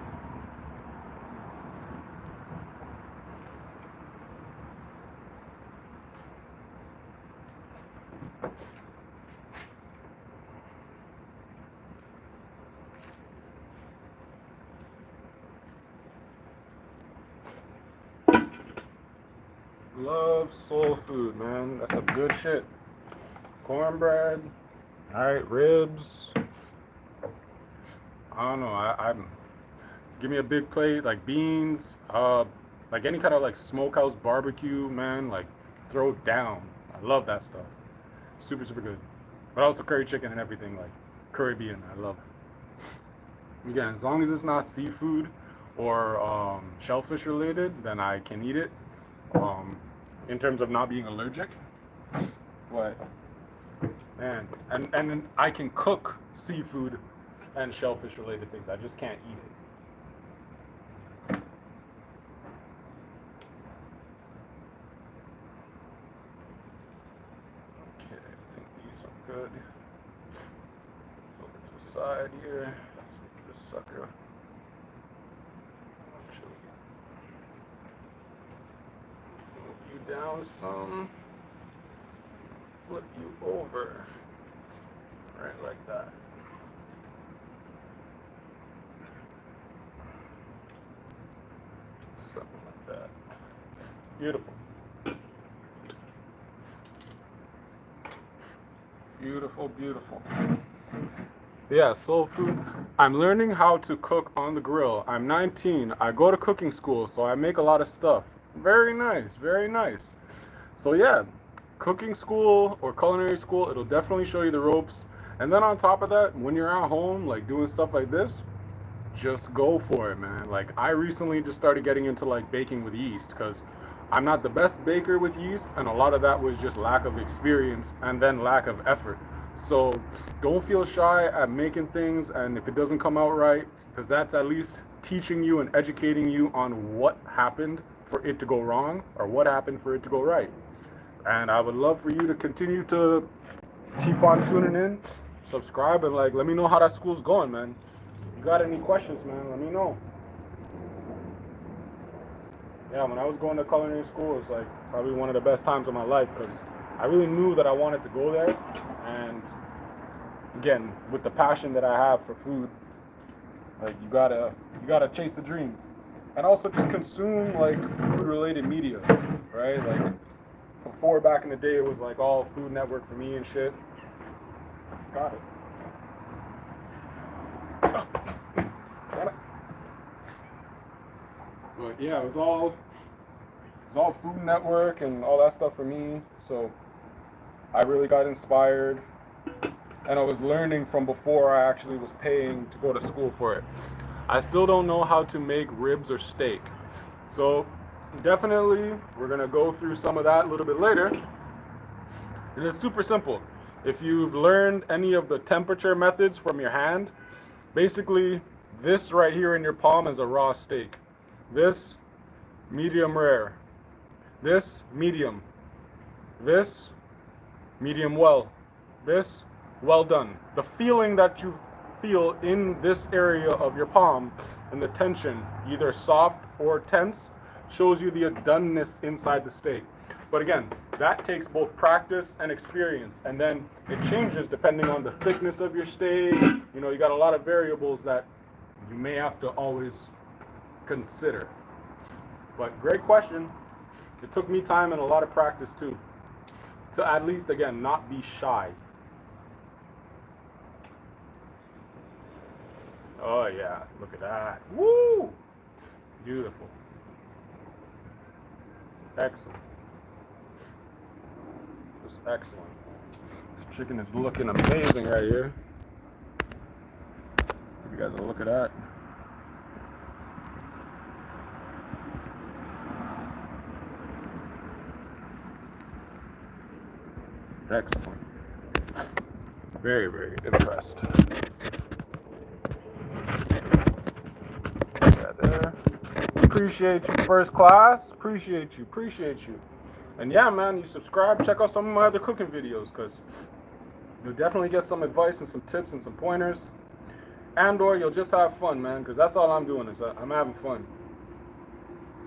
Love soul food, man. That's some good shit. Cornbread, all right, ribs. I don't know. I'm give me a big plate, like beans, like any kind of like smokehouse barbecue, man. Like throw it down. I love that stuff. Super, super good. But also curry chicken and everything, like Caribbean. I love it. Again, as long as it's not seafood or shellfish related, then I can eat it. In terms of not being allergic. But man, and I can cook seafood and shellfish related things. I just can't eat it. Okay, I think these are good. Over to the side here. This sucker. Move you down some. Flip you over. Right like that. Something like that. Beautiful. Beautiful, beautiful. Yeah, soul food. I'm learning how to cook on the grill. I'm 19. I go to cooking school, so I make a lot of stuff. Very nice, very nice. So yeah, cooking school or culinary school, it'll definitely show you the ropes. And then on top of that, when you're at home, like doing stuff like this, just go for it, man. Like I recently just started getting into like baking with yeast because I'm not the best baker with yeast, and a lot of that was just lack of experience and then lack of effort. So don't feel shy at making things, and if it doesn't come out right, because that's at least teaching you and educating you on what happened for it to go wrong or what happened for it to go right. And I would love for you to continue to keep on tuning in, subscribe, and like let me know how that school's going, man. If you got any questions, man, let me know. Yeah, when I was going to culinary school, it was like probably one of the best times of my life because I really knew that I wanted to go there. And again, with the passion that I have for food, like you gotta chase the dream, and also just consume like food related media, right? Like before, back in the day, it was like all Food Network for me and shit. Got it. But yeah, it was all Food Network and all that stuff for me. So I really got inspired, and I was learning from before I actually was paying to go to school for it. I still don't know how to make ribs or steak. So definitely we're gonna go through some of that a little bit later. And it's super simple. If you've learned any of the temperature methods from your hand, basically this right here in your palm is a raw steak. This medium rare. This medium. This medium well. This well done. The feeling that you feel in this area of your palm and the tension, either soft or tense, shows you the doneness inside the steak. But again, that takes both practice and experience, and then it changes depending on the thickness of your steak. You know, you got a lot of variables that you may have to always consider. But great question. It took me time and a lot of practice too, to at least, again, not be shy. Oh yeah, look at that. Woo! Beautiful. Excellent. Just excellent. This chicken is looking amazing right here. You guys will look at that. Excellent. Very, very impressed. Yeah, there. Appreciate you, first class. Appreciate you. And yeah, man, you subscribe, check out some of my other cooking videos, because you'll definitely get some advice and some tips and some pointers. And or you'll just have fun, man, because that's all I'm doing is I'm having fun.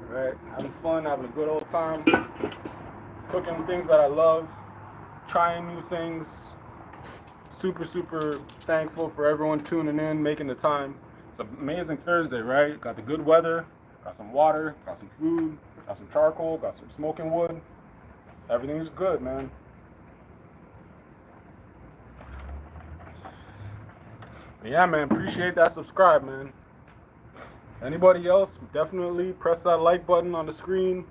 Alright? Having fun, having a good old time. Cooking things that I love. Trying new things. Super, super thankful for everyone tuning in, making the time. It's an amazing Thursday, right? Got the good weather, got some water, got some food, got some charcoal, got some smoking wood. Everything's good, man. Yeah, man, appreciate that subscribe, man. Anybody else, definitely press that like button on the screen.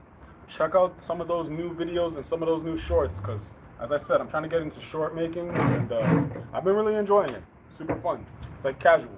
Check out some of those new videos and some of those new shorts, because as I said, I'm trying to get into short making, and I've been really enjoying it. Super fun. It's like casual.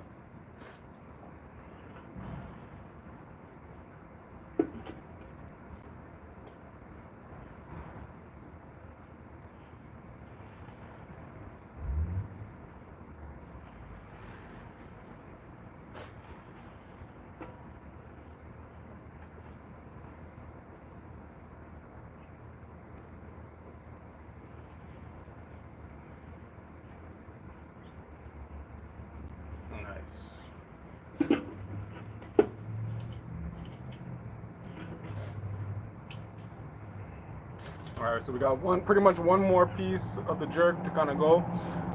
Alright, so we got pretty much one more piece of the jerk to kind of go.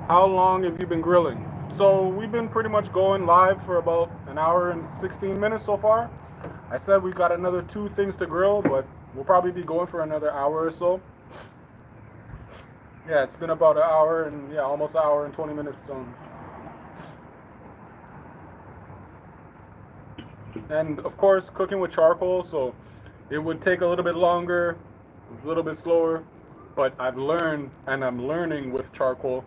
How long have you been grilling? So we've been pretty much going live for about an hour and 16 minutes so far. I said we got another 2 things to grill, but we'll probably be going for another hour or so. Yeah, it's been about an hour and almost an hour and 20 minutes. And of course, cooking with charcoal, so it would take a little bit longer. It's a little bit slower, but I've learned, and I'm learning with charcoal,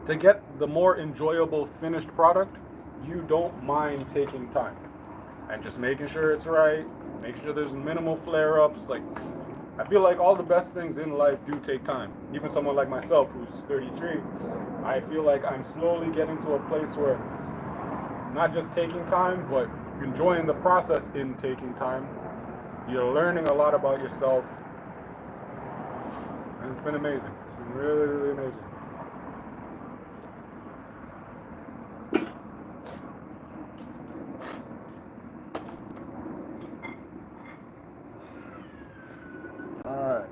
to get the more enjoyable finished product, you don't mind taking time and just making sure it's right, make sure there's minimal flare-ups. Like, I feel like all the best things in life do take time. Even someone like myself who's 33, I feel like I'm slowly getting to a place where not just taking time, but enjoying the process in taking time. You're learning a lot about yourself. And it's been amazing. It's been really, really amazing. Alright.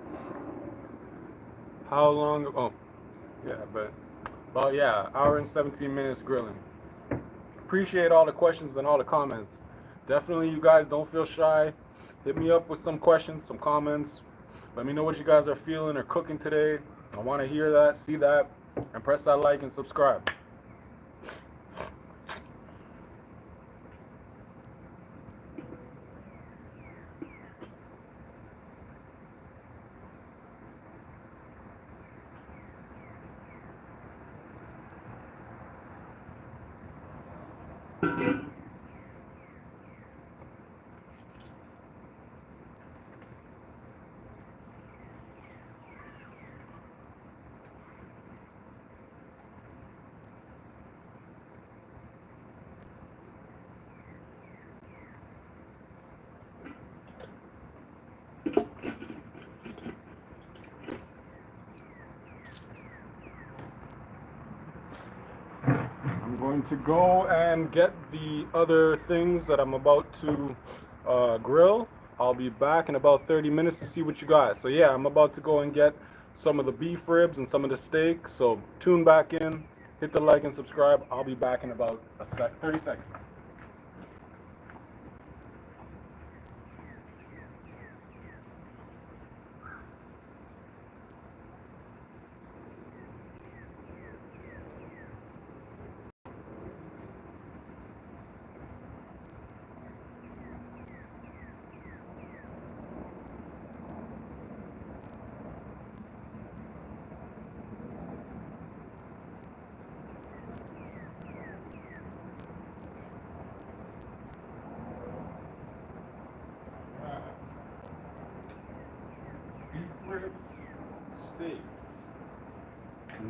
How long? Oh, yeah, but about, hour and 17 minutes grilling. Appreciate all the questions and all the comments. Definitely, you guys don't feel shy. Hit me up with some questions, some comments. Let me know what you guys are feeling or cooking today. I want to hear that, see that, and press that like and subscribe. I'm going to go and get the other things that I'm about to grill. I'll be back in about 30 minutes to see what you got. So yeah, I'm about to go and get some of the beef ribs and some of the steak. So tune back in, hit the like and subscribe. I'll be back in about 30 seconds.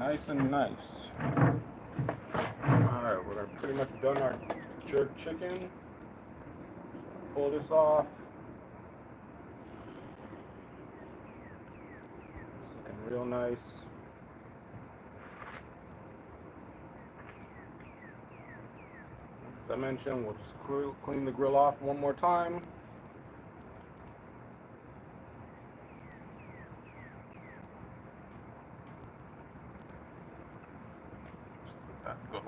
nice and nice. Alright, we're pretty much done our jerk chicken. Pull this off. It's looking real nice. As I mentioned, we'll just clean the grill off one more time. Just let that go.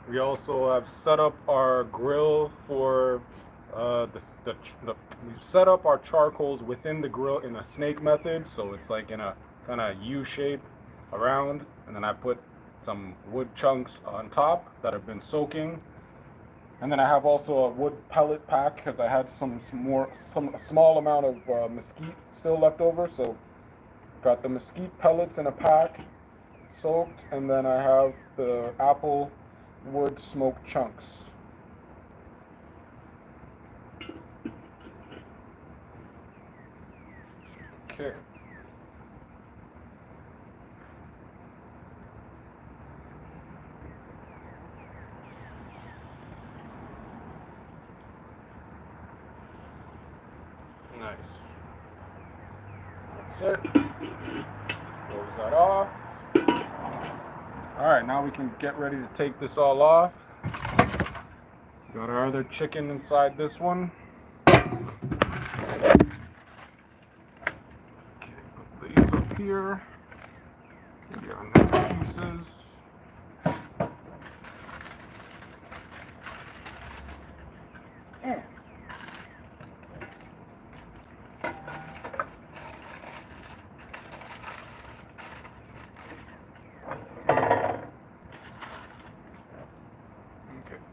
We also have set up our grill for we've set up our charcoals within the grill in a snake method, so it's like in a kind of U shape around, and then I put some wood chunks on top that have been soaking, and then I have also a wood pellet pack because I had some small amount of mesquite still left over, so got the mesquite pellets in a pack soaked, and then I have the apple wood smoked chunks. Okay. Nice. That's it. Close that off. Alright, now we can get ready to take this all off. Got our other chicken inside this one. Okay, put these up here. Get our next pieces.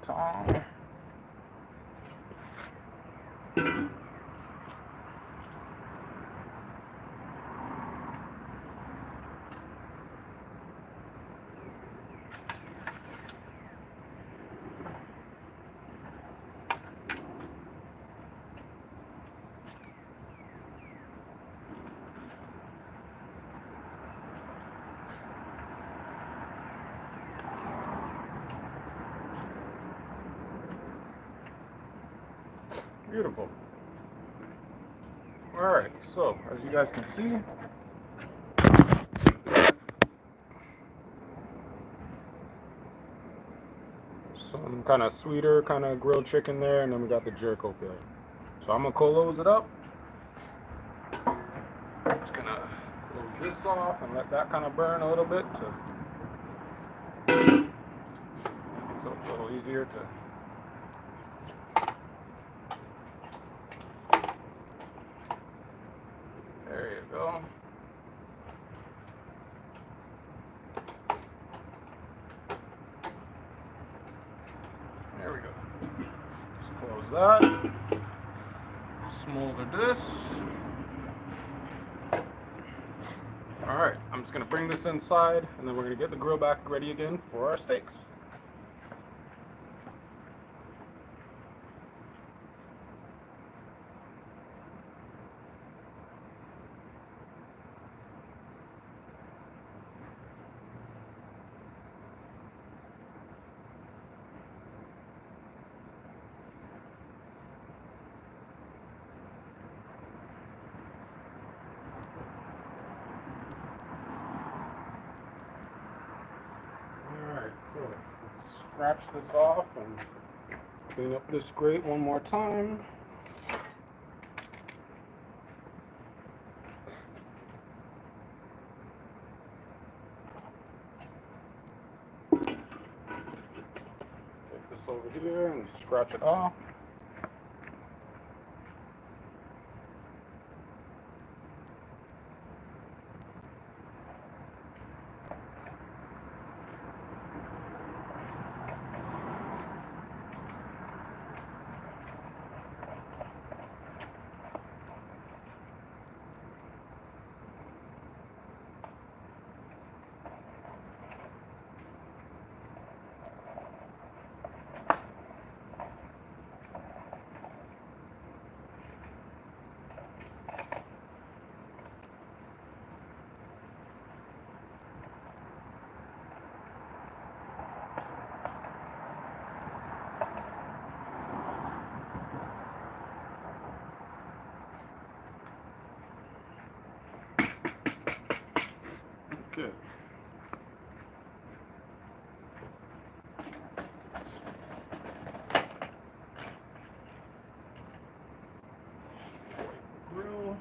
Tom. Beautiful. Alright, so as you guys can see, some kind of sweeter kind of grilled chicken there, and then we got the jerk over there. So I'm gonna close it up. Just gonna close this off and let that kind of burn a little bit to make it so it's a little easier to. There you go. There we go. Just close that. Smolder this. Alright, I'm just going to bring this inside, and then we're going to get the grill back ready again for our steaks. scratch this off and clean up this grate one more time. Take this over here and scratch it off. Okay. Grill.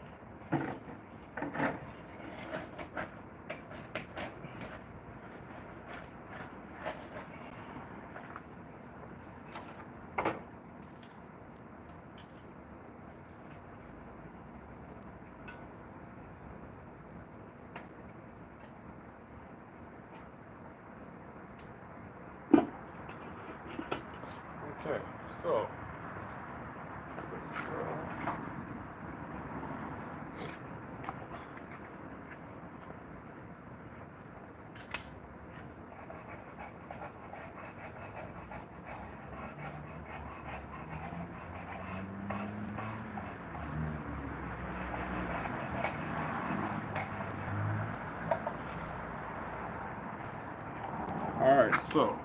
Okay, so alright, so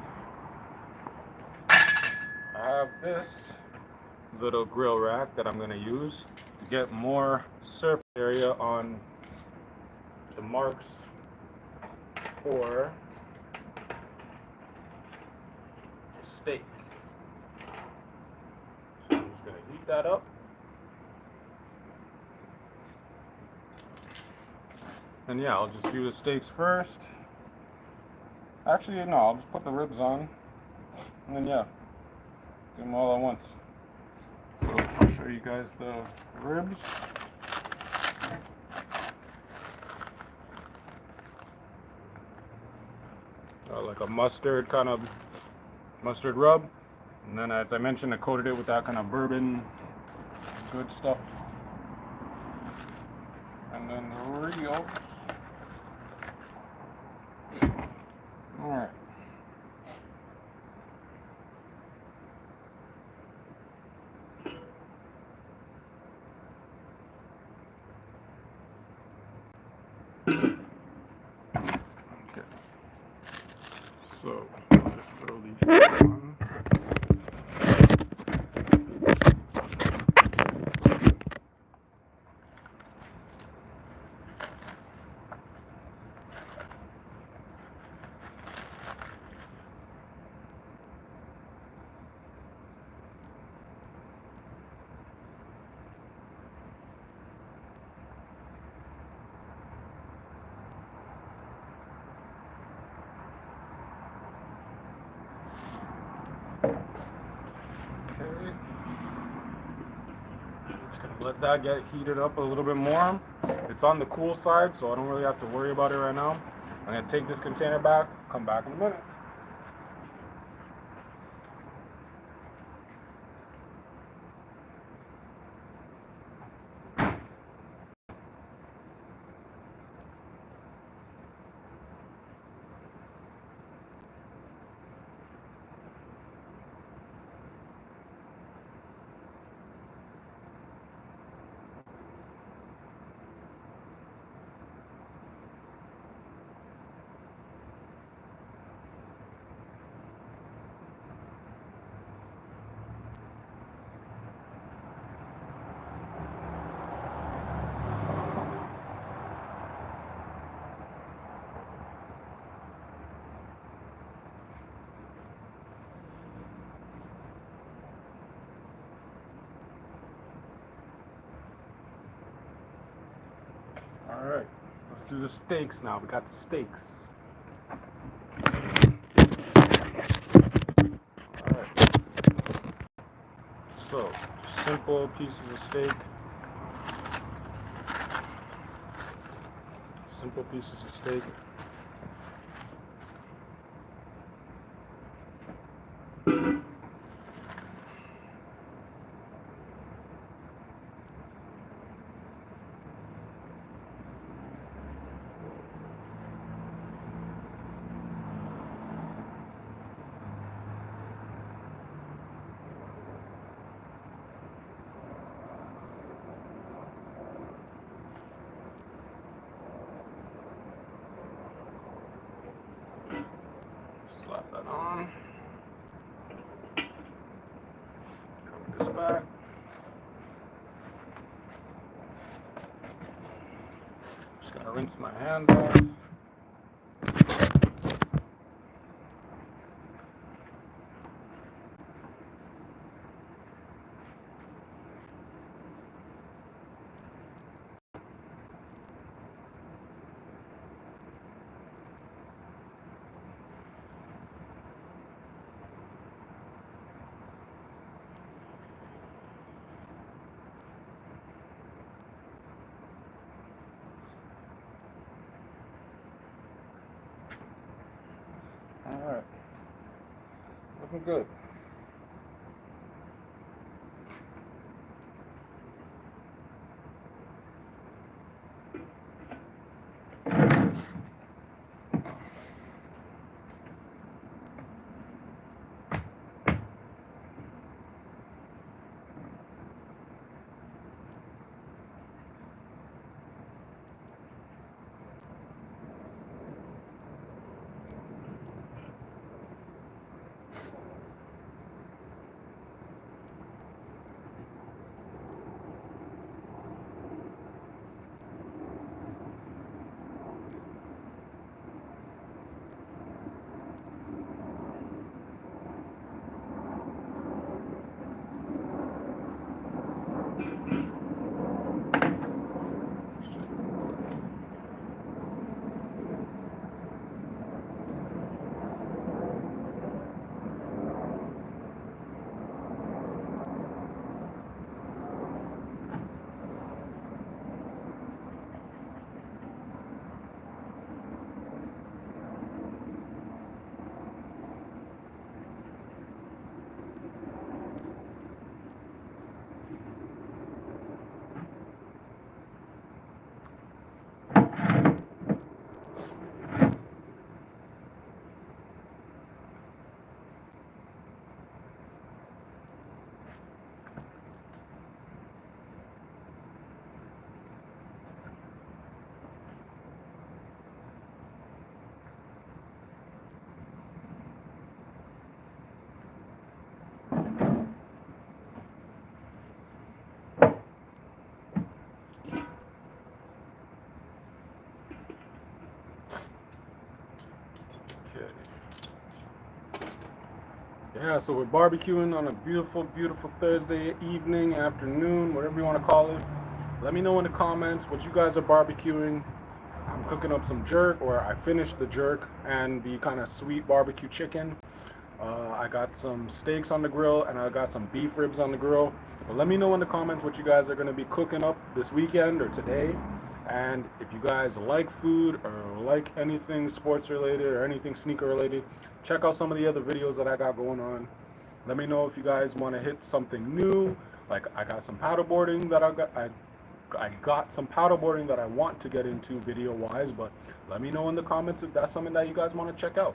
I have this little grill rack that I'm going to use to get more surface area on the marks for the steak. So I'm just going to heat that up. And yeah, I'll just do the steaks first. Actually, no, I'll just put the ribs on. And then yeah, do them all at once. So I'll show you guys the ribs. Like a mustard kind of mustard rub. And then as I mentioned, I coated it with that kind of bourbon good stuff. And then the real. Alright. Okay. So I'll just throw these on. Let that get heated up a little bit more. It's on the cool side, so I don't really have to worry about it right now. I'm going to take this container back, come back in a minute. Alright, let's do the steaks now. We got the steaks. Alright, so simple pieces of steak. Simple pieces of steak. Slap that on. Cover this back. Just gotta rinse my hands off. Alright. Looking good. Yeah, so we're barbecuing on a beautiful, beautiful Thursday evening, afternoon, whatever you want to call it. Let me know in the comments what you guys are barbecuing. I'm cooking up some jerk, or I finished the jerk and the kind of sweet barbecue chicken. I got some steaks on the grill and I got some beef ribs on the grill. But let me know in the comments what you guys are going to be cooking up this weekend or today. And if you guys like food or like anything sports related or anything sneaker related, check out some of the other videos that I got going on. Let me know if you guys want to hit something new. Like I got some paddleboarding that I got some paddleboarding that I want to get into video wise, but let me know in the comments if that's something that you guys want to check out.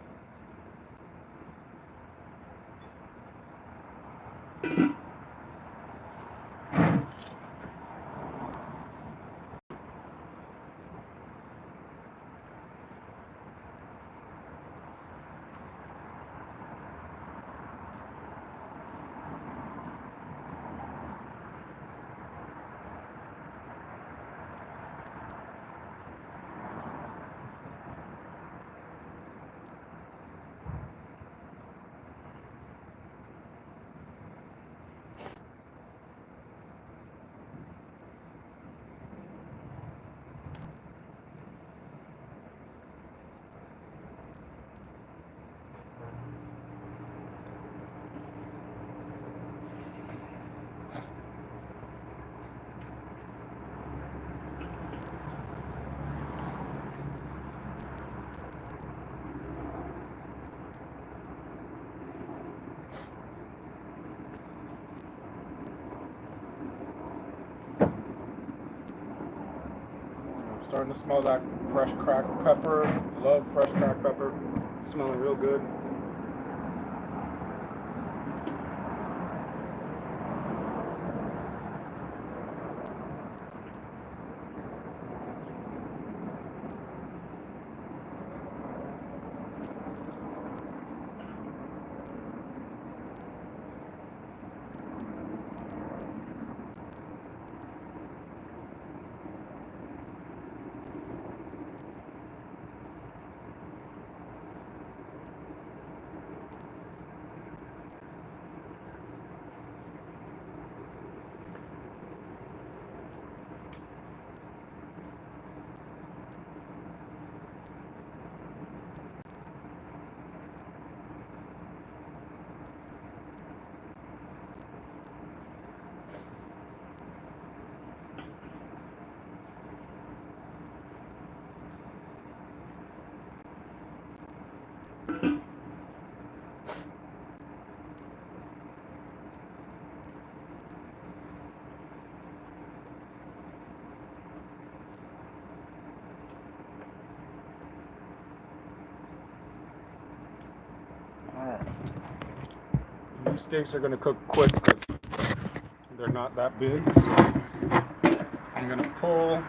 Starting to smell that fresh cracked pepper. Love fresh cracked pepper. Smelling real good. Alright. These steaks are going to cook quick because they're not that big. So I'm going to pull,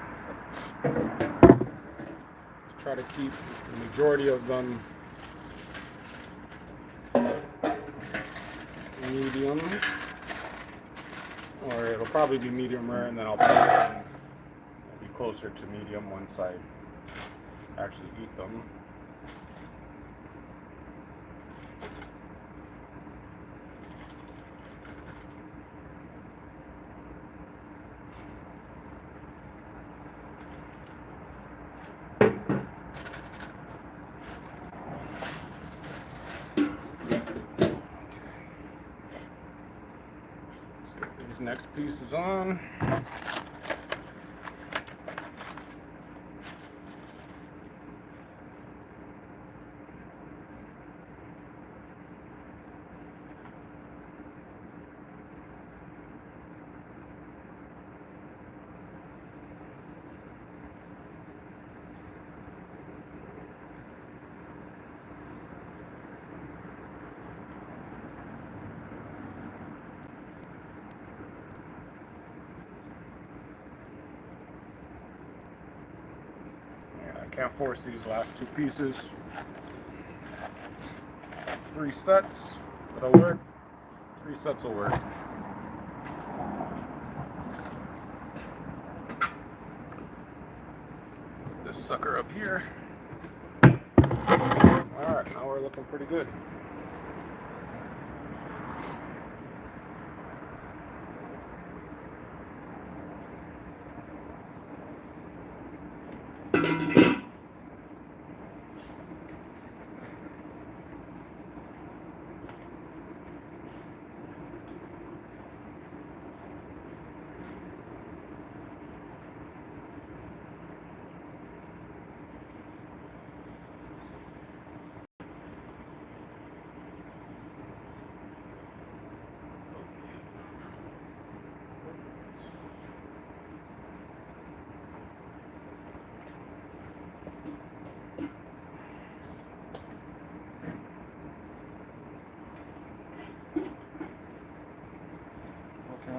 try to keep the majority of them medium. Or it'll probably be medium rare, and then I'll pull it and be closer to medium once I actually eat them. These next pieces on. Can't force these last two pieces. 3 sets, that'll work. 3 sets will work. Put this sucker up here. Alright, now we're looking pretty good.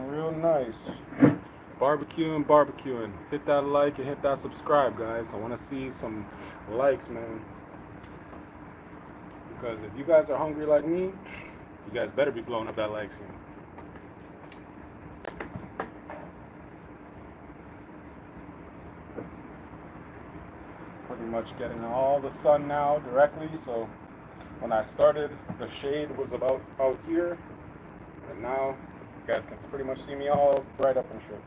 Real nice. Barbecuing. Hit that like and hit that subscribe, guys. I want to see some likes, man. Because if you guys are hungry like me, you guys better be blowing up that like soon. Pretty much getting all the sun now directly, so when I started, the shade was about out here, and now you guys can pretty much see me all bright up and shit.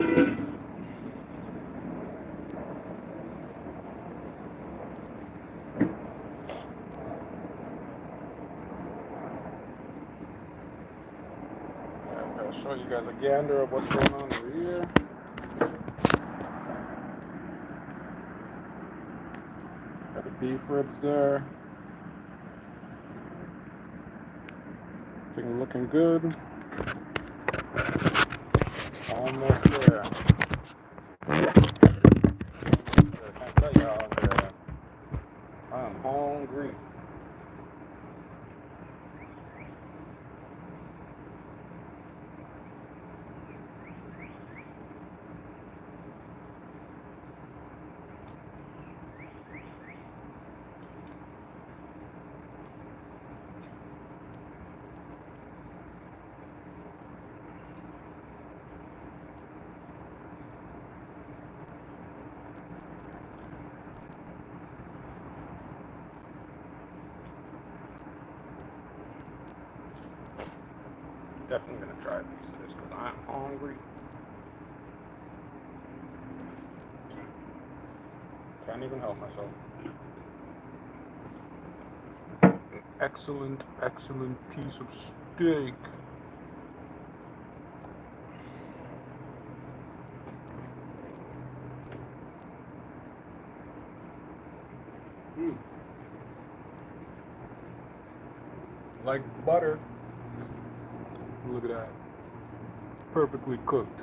I'll show you guys a gander of what's going on over here. Got the beef ribs there. Everything looking good. Almost there. I can't tell you how there. I'm hungry. Definitely gonna try a piece of this because I'm hungry. Can't even help myself. An excellent, excellent piece of steak. Like butter. Look at that. Perfectly cooked.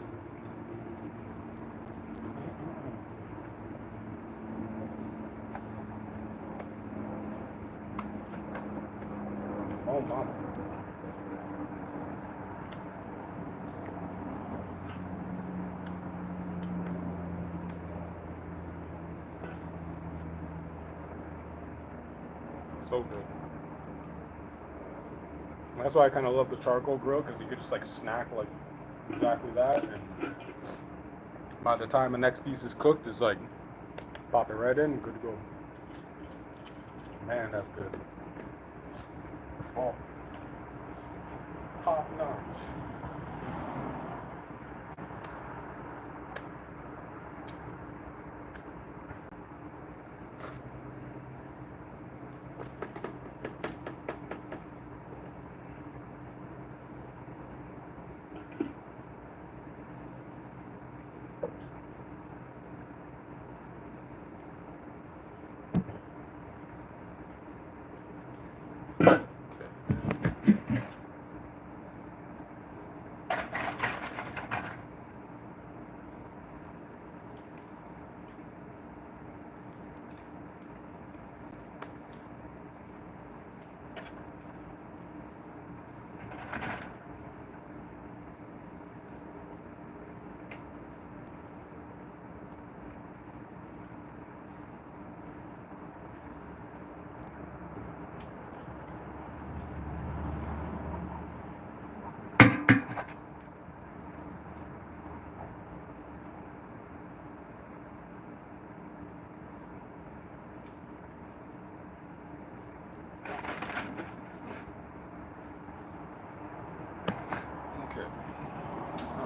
Oh, mama. So good. That's why I kind of love the charcoal grill, because you could just like snack like exactly that, and by the time the next piece is cooked, it's like pop it right in, good to go. Man, that's good. Oh, top notch.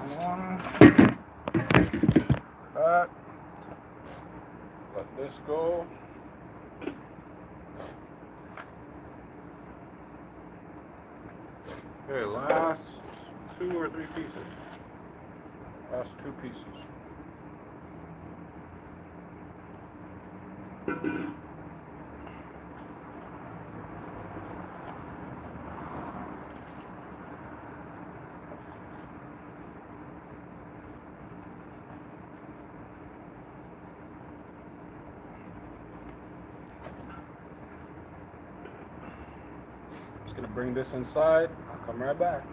One, that, let this go. Okay, last 2 or 3 pieces. Last 2 pieces. Just gonna bring this inside. I'll come right back.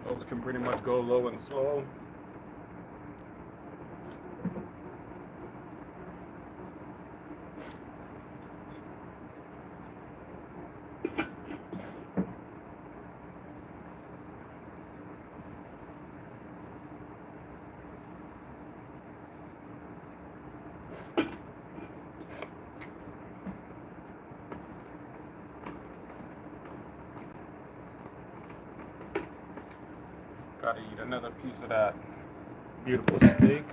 Those can pretty much go low and slow. Gotta eat another piece of that beautiful steak.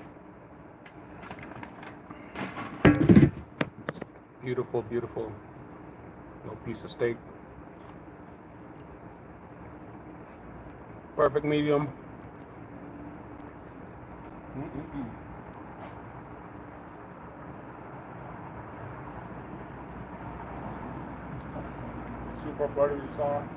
Beautiful, beautiful little piece of steak. Perfect medium. Super buttery sauce.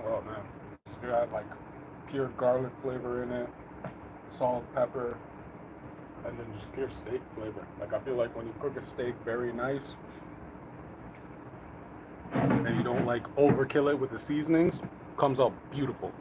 Oh man, it's got like pure garlic flavor in it, salt, pepper, and then just pure steak flavor. Like I feel like when you cook a steak very nice, and you don't like overkill it with the seasonings, comes out beautiful.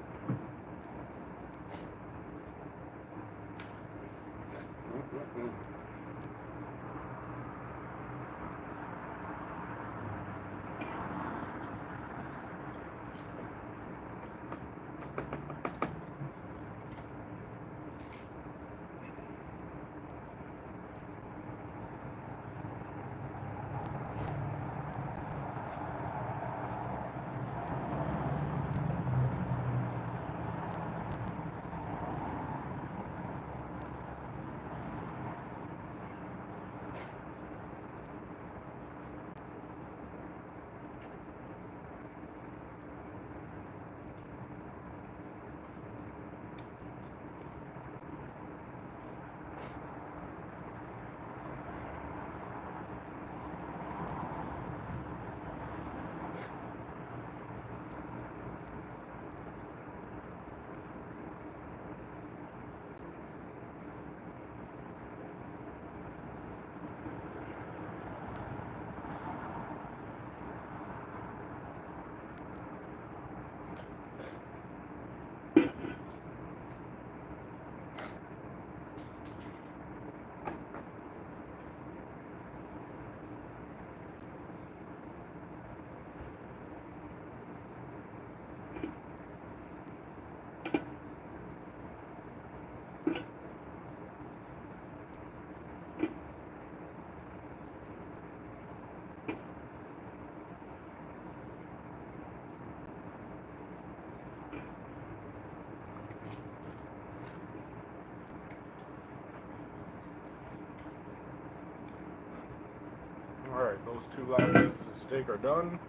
Alright, those two last pieces of steak are done.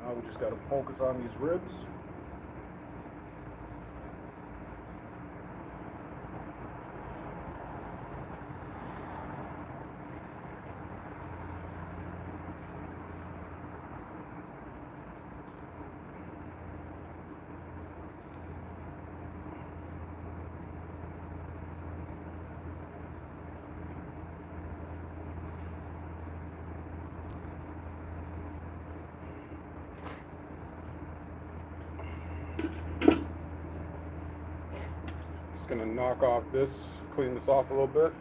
Now we just gotta focus on these ribs. Gonna knock off this, clean this off a little bit.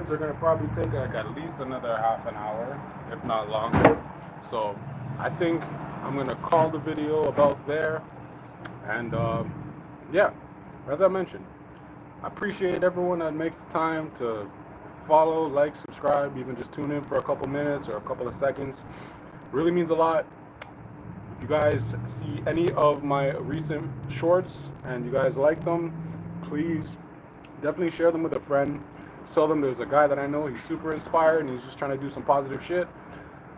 shorts are gonna probably take like at least another half an hour, if not longer. So I think I'm gonna call the video about there. And yeah, as I mentioned, I appreciate everyone that makes the time to follow, like, subscribe, even just tune in for a couple minutes or a couple of seconds. Really means a lot. If you guys see any of my recent shorts and you guys like them, please definitely share them with a friend. Tell them there's a guy that I know, he's super inspired and he's just trying to do some positive shit.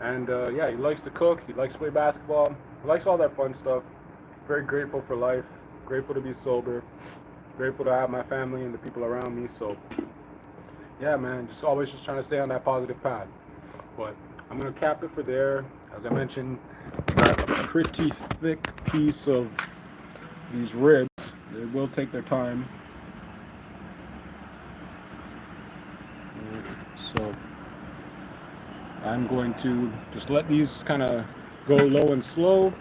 And yeah, he likes to cook, he likes to play basketball, he likes all that fun stuff. Very grateful for life, grateful to be sober, grateful to have my family and the people around me. So yeah, man, just always just trying to stay on that positive path. But I'm gonna cap it for there. As I mentioned, got a pretty thick piece of these ribs. They will take their time. So I'm going to just let these kind of go low and slow.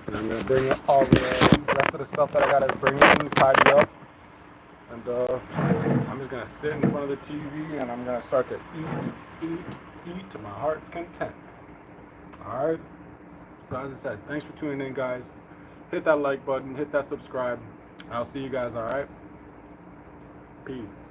And I'm going to bring all the rest of the stuff that I got to bring in, tidy up. And I'm just going to sit in front of the TV and I'm going to start to eat to my heart's content. Alright? So as I said, thanks for tuning in, guys. Hit that like button, hit that subscribe. I'll see you guys, alright? Peace.